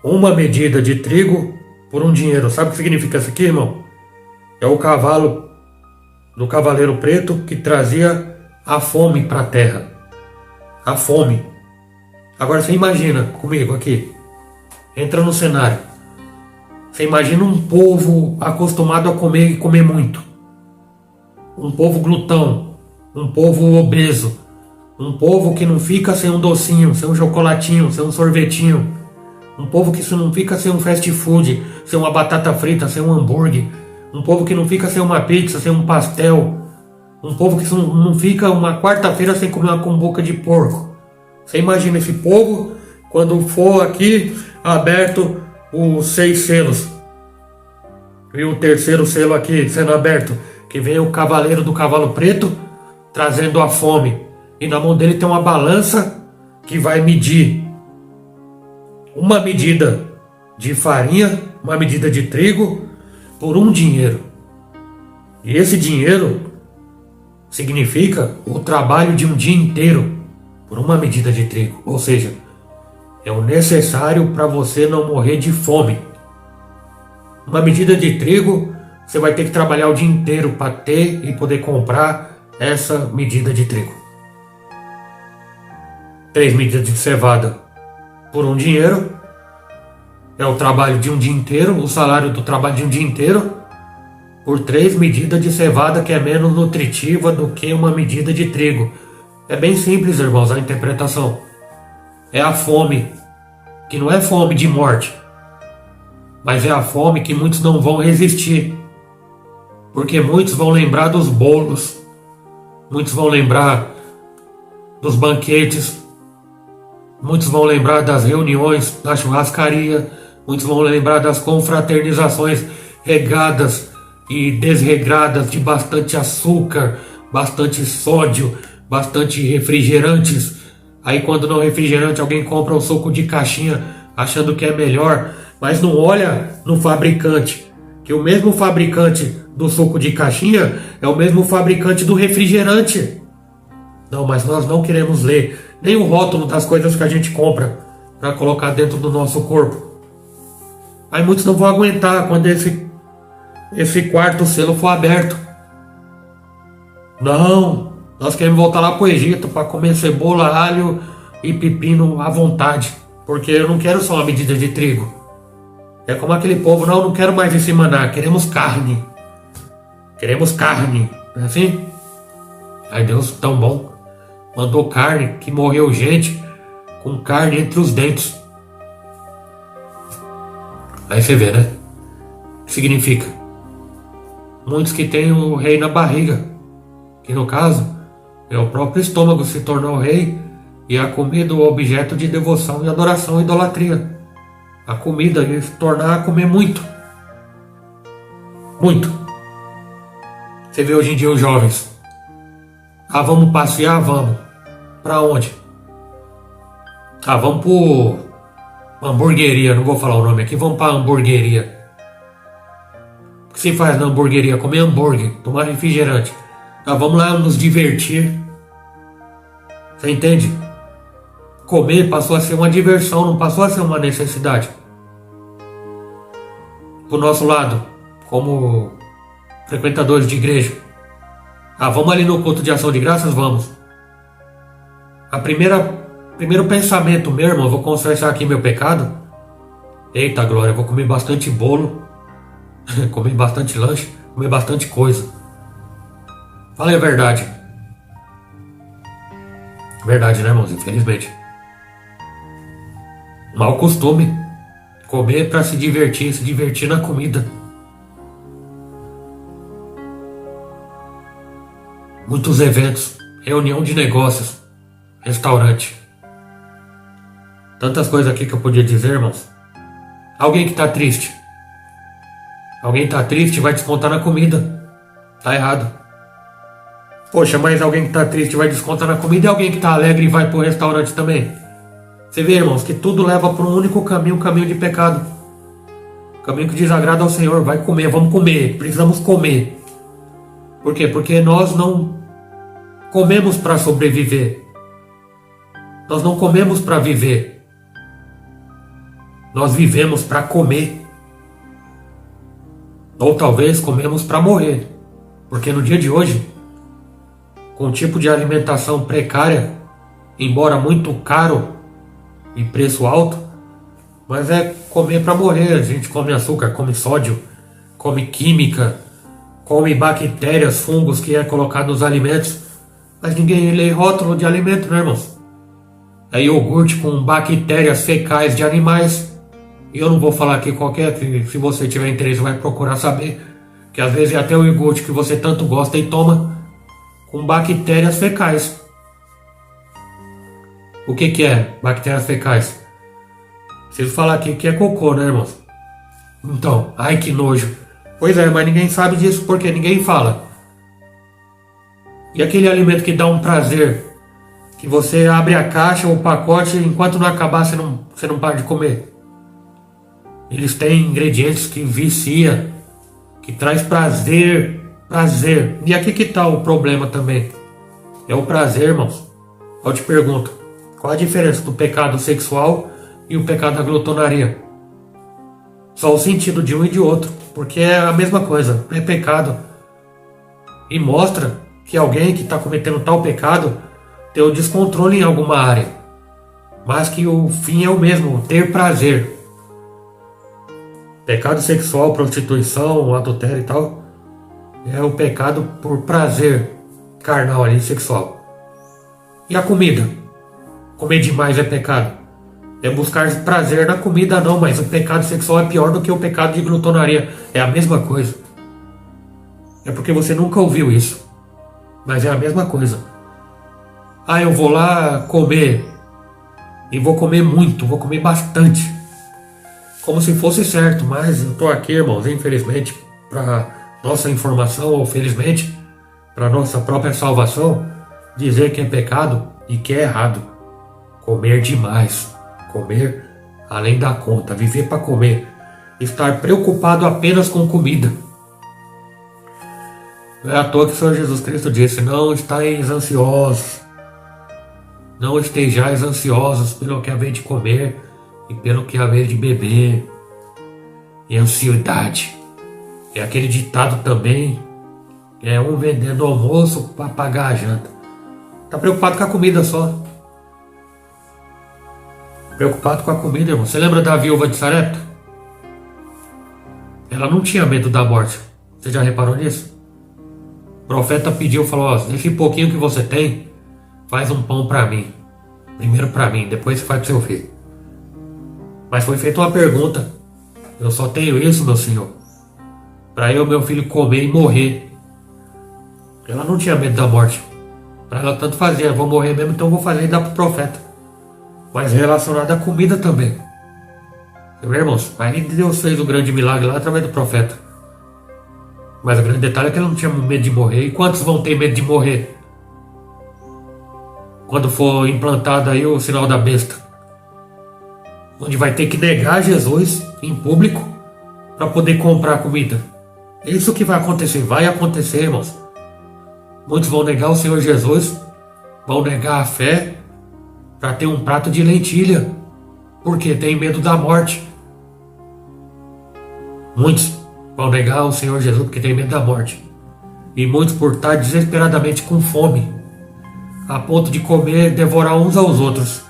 uma medida de trigo por um dinheiro. Sabe o que significa isso aqui, irmão? É o cavalo do cavaleiro preto que trazia a fome para a terra. A fome. Agora você imagina comigo aqui, entra no cenário. Você imagina um povo acostumado a comer e comer muito. Um povo glutão, um povo obeso, um povo que não fica sem um docinho, sem um chocolatinho, sem um sorvetinho. Um povo que não fica sem um fast food, sem uma batata frita, sem um hambúrguer. Um povo que não fica sem uma pizza, sem um pastel. Um povo que não fica uma quarta-feira sem comer uma cumbuca de porco. Você imagina esse povo quando for aqui aberto os 6 selos. E o terceiro selo aqui sendo aberto, que vem o cavaleiro do cavalo preto trazendo a fome. E na mão dele tem uma balança que vai medir uma medida de farinha, uma medida de trigo por um dinheiro. E esse dinheiro significa o trabalho de um dia inteiro por uma medida de trigo. Ou seja, é o necessário para você não morrer de fome. Uma medida de trigo, você vai ter que trabalhar o dia inteiro para ter e poder comprar essa medida de trigo. 3 medidas de cevada por um dinheiro é o trabalho de um dia inteiro, o salário do trabalho de um dia inteiro, por 3 medidas de cevada, que é menos nutritiva do que uma medida de trigo. É bem simples, irmãos, a interpretação. É a fome, que não é fome de morte, mas é a fome que muitos não vão resistir. Porque muitos vão lembrar dos bolos, muitos vão lembrar dos banquetes, muitos vão lembrar das reuniões na churrascaria, muitos vão lembrar das confraternizações regadas e desregradas de bastante açúcar, bastante sódio, bastante refrigerantes. Aí quando não refrigerante, alguém compra um suco de caixinha achando que é melhor, mas não olha no fabricante, que o mesmo fabricante do suco de caixinha é o mesmo fabricante do refrigerante. Não, mas nós não queremos ler nem o rótulo das coisas que a gente compra para colocar dentro do nosso corpo. Aí muitos não vão aguentar quando esse quarto selo for aberto. Não, nós queremos voltar lá para o Egito para comer cebola, alho e pepino à vontade, porque eu não quero só uma medida de trigo. É como aquele povo: não quero mais esse maná, queremos carne. Queremos carne, não é assim? Aí Deus, tão bom, mandou carne, que morreu gente com carne entre os dentes. Aí você vê, né? O que significa? Muitos que têm o rei na barriga, que no caso é o próprio estômago se tornou rei, e a comida o objeto de devoção e adoração e idolatria. A comida ia se tornar a comer muito. Muito. Você vê hoje em dia os jovens: ah, vamos passear? Vamos. Pra onde? Ah, vamos pro hamburgueria, não vou falar o nome aqui, vamos pra hamburgueria. O que se faz na hamburgueria? Comer hambúrguer, tomar refrigerante. Ah, vamos lá nos divertir. Você entende? Comer passou a ser uma diversão, não passou a ser uma necessidade. Pro nosso lado, como frequentadores de igreja: ah, vamos ali no culto de ação de graças? Vamos. Primeiro pensamento meu, irmão: vou confessar aqui meu pecado. Eita glória, vou comer bastante bolo, comer bastante lanche, comer bastante coisa. Fala a verdade. Verdade, né, irmãos? Infelizmente. Mau costume. Comer para se divertir na comida. muitos eventos, reunião de negócios, restaurante. Tantas coisas aqui que eu podia dizer, irmãos. Alguém que tá triste. Alguém tá triste vai descontar na comida. Tá errado. Poxa, mas alguém que tá triste vai descontar na comida e alguém que tá alegre e vai pro restaurante também. Você vê, irmãos, que tudo leva para um único caminho, o caminho de pecado. O caminho que desagrada ao Senhor. Vai comer, vamos comer, precisamos comer. Por quê? Porque nós não comemos para sobreviver. Nós não comemos para viver. Nós vivemos para comer. Ou talvez comemos para morrer. Porque no dia de hoje, com o tipo de alimentação precária, embora muito caro e preço alto, mas é comer para morrer. A gente come açúcar, come sódio, come química, come bactérias, fungos que é colocado nos alimentos. Mas ninguém lê rótulo de alimento, né, irmãos? É iogurte com bactérias fecais de animais. E eu não vou falar aqui qual que é, que se você tiver interesse vai procurar saber. Que às vezes é até o iogurte que você tanto gosta e toma com bactérias fecais. O que é bactérias fecais? Preciso falar aqui que é cocô, né, irmãos? Então, ai que nojo. Pois é, mas ninguém sabe disso porque ninguém fala. E aquele alimento que dá um prazer, que você abre a caixa ou o pacote, enquanto não acabar você não para de comer. Eles têm ingredientes que vicia, que traz prazer. E aqui que está o problema também. É o prazer, irmãos. Eu te pergunto, qual a diferença do pecado sexual e o pecado da glutonaria? Só o sentido de um e de outro, porque é a mesma coisa, é pecado. E mostra que alguém que está cometendo tal pecado tem o descontrole em alguma área, mas que o fim é o mesmo, ter prazer. Pecado sexual, prostituição, adultério e tal, é o pecado por prazer carnal ali, sexual. E a comida? Comer demais é pecado. É buscar prazer na comida não, mas o pecado sexual é pior do que o pecado de glutonaria. É a mesma coisa. É porque você nunca ouviu isso. Mas é a mesma coisa. Ah, eu vou lá comer. E vou comer muito, vou comer bastante. Como se fosse certo, mas eu tô aqui, irmãos, infelizmente, para nossa informação, ou felizmente, para nossa própria salvação, dizer que é pecado e que é errado. Comer demais, comer além da conta, viver para comer, estar preocupado apenas com comida. Não é à toa que o Senhor Jesus Cristo disse: não estáis ansiosos, não estejais ansiosos pelo que haver de comer e pelo que haver de beber. E ansiedade é aquele ditado também, é um vendendo almoço para pagar a janta. Tá preocupado com a comida só. Preocupado com a comida, irmão. Você lembra da viúva de Sarepta? Ela não tinha medo da morte. Você já reparou nisso? O profeta pediu, falou: ó, esse pouquinho que você tem, faz um pão para mim. Primeiro para mim, depois você faz pro seu filho. Mas foi feita uma pergunta: eu só tenho isso, meu senhor, para eu e meu filho comer e morrer. Ela não tinha medo da morte. Para ela tanto fazia: vou morrer mesmo, então vou fazer e dar pro profeta. Mas relacionado à comida também. Meu irmãos, aí Deus fez o grande milagre lá através do profeta. Mas o grande detalhe é que ela não tinha medo de morrer. E quantos vão ter medo de morrer quando for implantado aí o sinal da besta? Onde vai ter que negar Jesus em público para poder comprar comida. É isso que vai acontecer, irmãos. Muitos vão negar o Senhor Jesus, vão negar a fé para ter um prato de lentilha, porque tem medo da morte. Muitos vão negar o Senhor Jesus porque tem medo da morte. E muitos por estar desesperadamente com fome, a ponto de comer, devorar uns aos outros.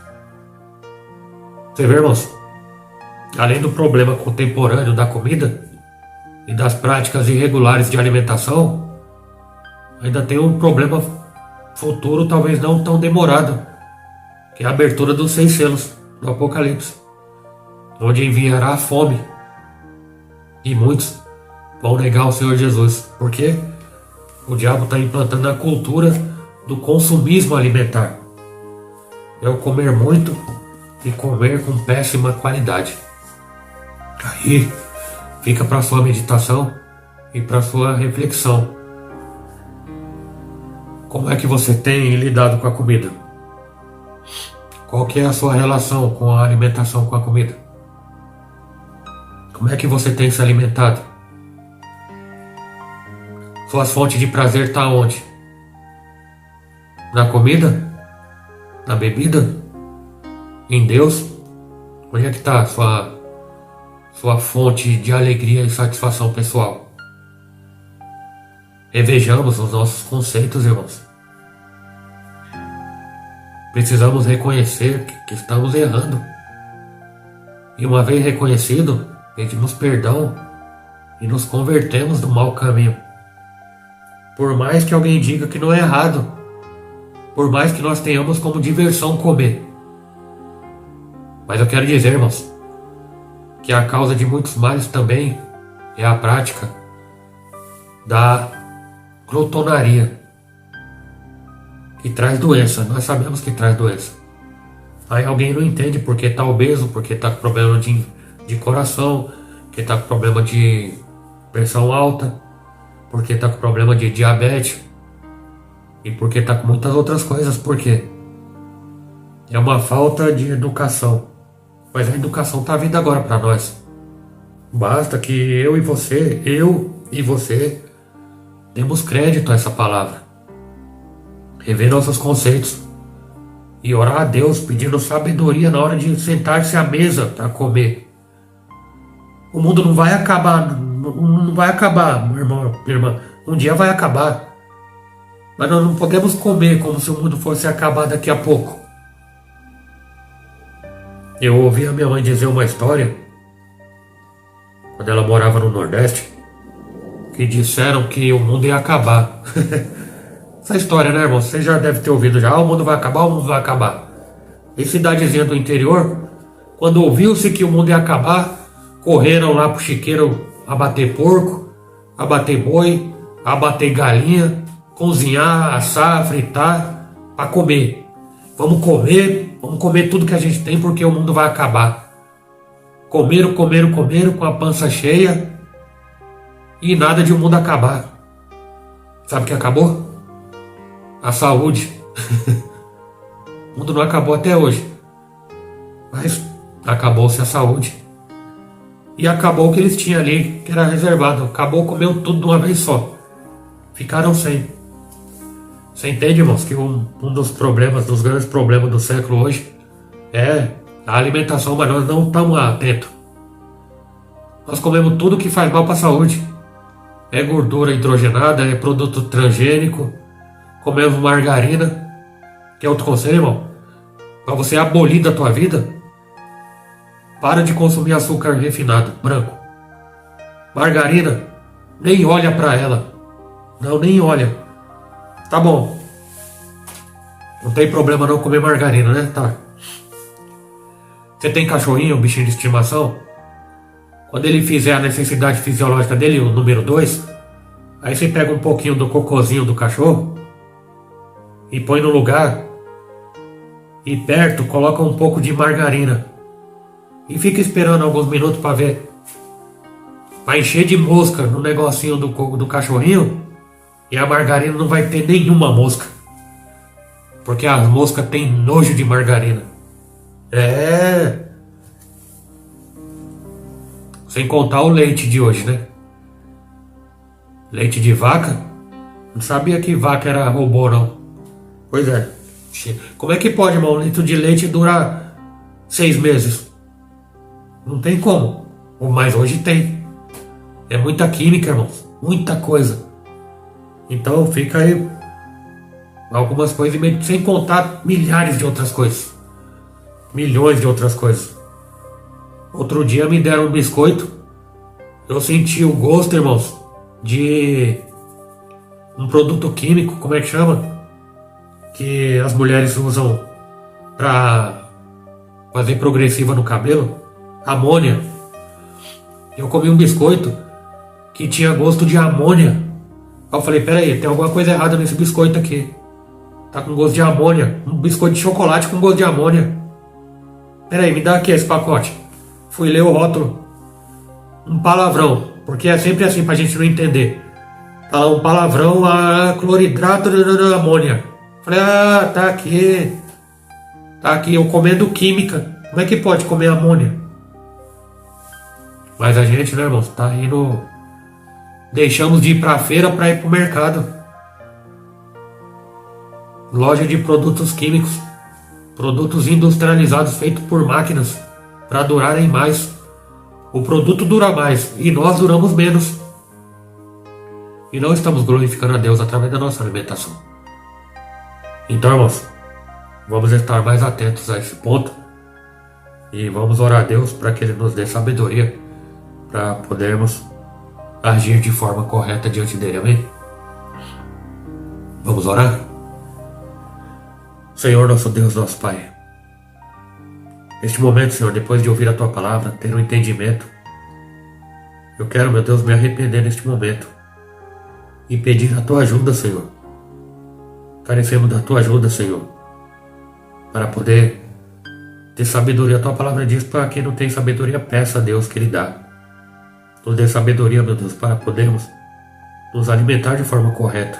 Você vê, irmãos? Além do problema contemporâneo da comida e das práticas irregulares de alimentação, ainda tem um problema futuro, talvez não tão demorado, que é a abertura dos 6 selos do Apocalipse, onde enviará a fome. E muitos vão negar o Senhor Jesus. Por quê? O diabo está implantando a cultura do consumismo alimentar. É o comer muito e comer com péssima qualidade. Aí fica para sua meditação e para sua reflexão. Como é que você tem lidado com a comida? Qual que é a sua relação com a alimentação, com a comida? Como é que você tem se alimentado? Suas fontes de prazer estão onde? Na comida? Na bebida? Em Deus? Onde é que está a sua fonte de alegria e satisfação pessoal? Revejamos os nossos conceitos, irmãos. Precisamos reconhecer que estamos errando. E uma vez reconhecido, pedimos perdão e nos convertemos do mau caminho. Por mais que alguém diga que não é errado, por mais que nós tenhamos como diversão comer. Mas eu quero dizer, irmãos, que a causa de muitos males também é a prática da glutonaria, que traz doença. Nós sabemos que traz doença. Aí alguém não entende porque está obeso, porque está com problema de coração, que está com problema de pressão alta, porque está com problema de diabetes e porque está com muitas outras coisas. Por quê? É uma falta de educação. Mas a educação está vindo agora para nós. Basta que eu e você demos crédito a essa palavra, rever nossos conceitos e orar a Deus pedindo sabedoria na hora de sentar-se à mesa para comer. O mundo não vai acabar, não vai acabar, meu irmão, minha irmã. Um dia vai acabar. Mas nós não podemos comer como se o mundo fosse acabar daqui a pouco. Eu ouvi a minha mãe dizer uma história, quando ela morava no Nordeste, que disseram que o mundo ia acabar. Essa história, né, irmão? Você já deve ter ouvido já. O mundo vai acabar, o mundo vai acabar. Em cidadezinha do interior, quando ouviu-se que o mundo ia acabar, correram lá pro chiqueiro abater porco, abater boi, abater galinha, cozinhar, assar, fritar, para comer. Vamos comer tudo que a gente tem porque o mundo vai acabar. Comeram com a pança cheia e nada de o mundo acabar. Sabe o que acabou? A saúde. O mundo não acabou até hoje, mas acabou-se a saúde. E acabou o que eles tinham ali, que era reservado. Acabou, comeu tudo de uma vez só. Ficaram sem. Você entende, irmãos, que um dos grandes problemas do século hoje é a alimentação, mas nós não estamos atentos. Nós comemos tudo que faz mal para a saúde. É gordura hidrogenada, é produto transgênico. Comemos margarina. Quer outro conselho, irmão? Para você abolir da tua vida, para de consumir açúcar refinado, branco. Margarina, nem olha para ela. Não, nem olha. Tá bom. Não tem problema não comer margarina, né? Tá. Você tem cachorrinho, bichinho de estimação? Quando ele fizer a necessidade fisiológica dele, o número 2, aí você pega um pouquinho do cocôzinho do cachorro e põe no lugar e perto coloca um pouco de margarina e fica esperando alguns minutos para ver. Vai encher de mosca no negocinho do cachorrinho e a margarina não vai ter nenhuma mosca, porque as moscas têm nojo de margarina. Sem contar o leite de hoje, né? Leite de vaca? Não sabia que vaca era robô, não. Pois é. Como é que pode, irmão, um litro de leite durar 6 meses? Não tem como. Mas hoje tem. É muita química, irmãos. Muita coisa. Então fica aí algumas coisas, sem contar milhares de outras coisas. Milhões de outras coisas. Outro dia me deram um biscoito. Eu senti o gosto, irmãos, de um produto químico, como é que chama? Que as mulheres usam pra fazer progressiva no cabelo. Amônia. Eu comi um biscoito que tinha gosto de amônia. Aí eu falei, peraí, tem alguma coisa errada nesse biscoito aqui. Tá com gosto de amônia. Um biscoito de chocolate com gosto de amônia. Peraí, me dá aqui esse pacote. Fui ler o rótulo. Um palavrão, porque é sempre assim pra gente não entender. Tá lá um palavrão, cloridrato de amônia. Falei, tá aqui. Tá aqui, eu comendo química. Como é que pode comer amônia? Mas a gente, né, irmãos, tá indo... Deixamos de ir pra feira pra ir pro mercado. Loja de produtos químicos. Produtos industrializados feitos por máquinas para durarem mais. O produto dura mais e nós duramos menos. E não estamos glorificando a Deus através da nossa alimentação. Então, irmãos, vamos estar mais atentos a esse ponto. E vamos orar a Deus para que Ele nos dê sabedoria para podermos agir de forma correta diante dele, amém? Vamos orar? Senhor, nosso Deus, nosso Pai, neste momento, Senhor, depois de ouvir a Tua palavra, ter um entendimento, eu quero, meu Deus, me arrepender neste momento e pedir a Tua ajuda, Senhor. Carecemos da Tua ajuda, Senhor, para poder ter sabedoria. A Tua palavra diz para quem não tem sabedoria, peça a Deus que Ele dá. Nos dê sabedoria, meu Deus, para podermos nos alimentar de forma correta,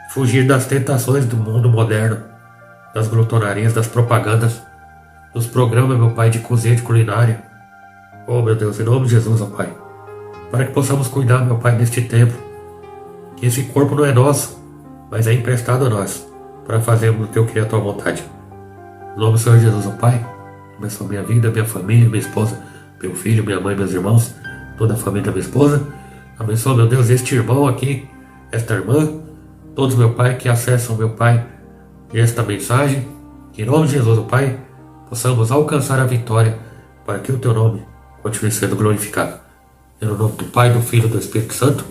fugir das tentações do mundo moderno, das glutonarias, das propagandas, dos programas, meu Pai, de cozinha, de culinária. Oh, meu Deus, em nome de Jesus, ó Pai, para que possamos cuidar, meu Pai, deste tempo, que esse corpo não é nosso, mas é emprestado a nós, para fazermos o que eu queria, a Tua vontade. Em nome do Senhor Jesus, ó Pai, abençoa minha vida, minha família, minha esposa, meu filho, minha mãe, meus irmãos, toda a família da minha esposa. Abençoa, meu Deus, este irmão aqui, esta irmã, todos, meu Pai, que acessam, meu Pai, esta mensagem. Que em nome de Jesus, ó Pai, possamos alcançar a vitória para que o Teu nome continue sendo glorificado. É no nome do Pai, do Filho e do Espírito Santo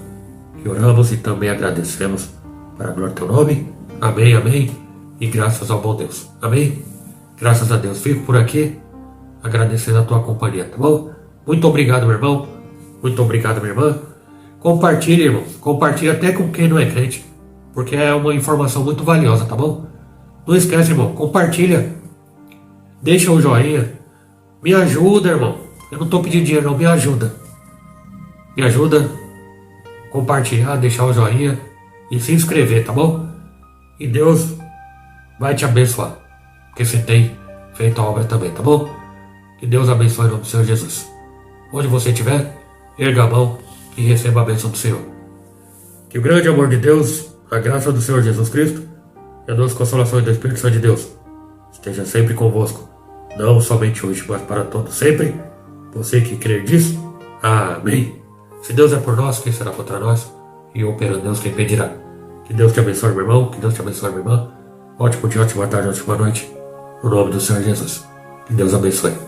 que oramos e também agradecemos para a glória do Teu nome. Amém, amém. E graças ao bom Deus. Amém. Graças a Deus. Fico por aqui agradecendo a Tua companhia, tá bom? Muito obrigado, meu irmão. Muito obrigado, minha irmã. Compartilhe, irmão. Compartilhe até com quem não é crente, porque é uma informação muito valiosa, tá bom? Não esquece, irmão. Compartilha. Deixa o joinha. Me ajuda, irmão. Eu não tô pedindo dinheiro, não. Me ajuda. Me ajuda a compartilhar, deixar o joinha e se inscrever, tá bom? E Deus vai te abençoar, porque você tem feito a obra também, tá bom? Que Deus abençoe em nome do Senhor Jesus. Onde você estiver, erga a mão e receba a bênção do Senhor. Que o grande amor de Deus, a graça do Senhor Jesus Cristo e a doce consolação do Espírito Santo de Deus esteja sempre convosco, não somente hoje, mas para todos sempre. Você que crer disso, amém. Se Deus é por nós, quem será contra nós? E operando Deus, quem impedirá? Que Deus te abençoe, meu irmão. Que Deus te abençoe, minha irmã. Ótimo dia, ótima tarde, ótima noite. No nome do Senhor Jesus. Que Deus abençoe.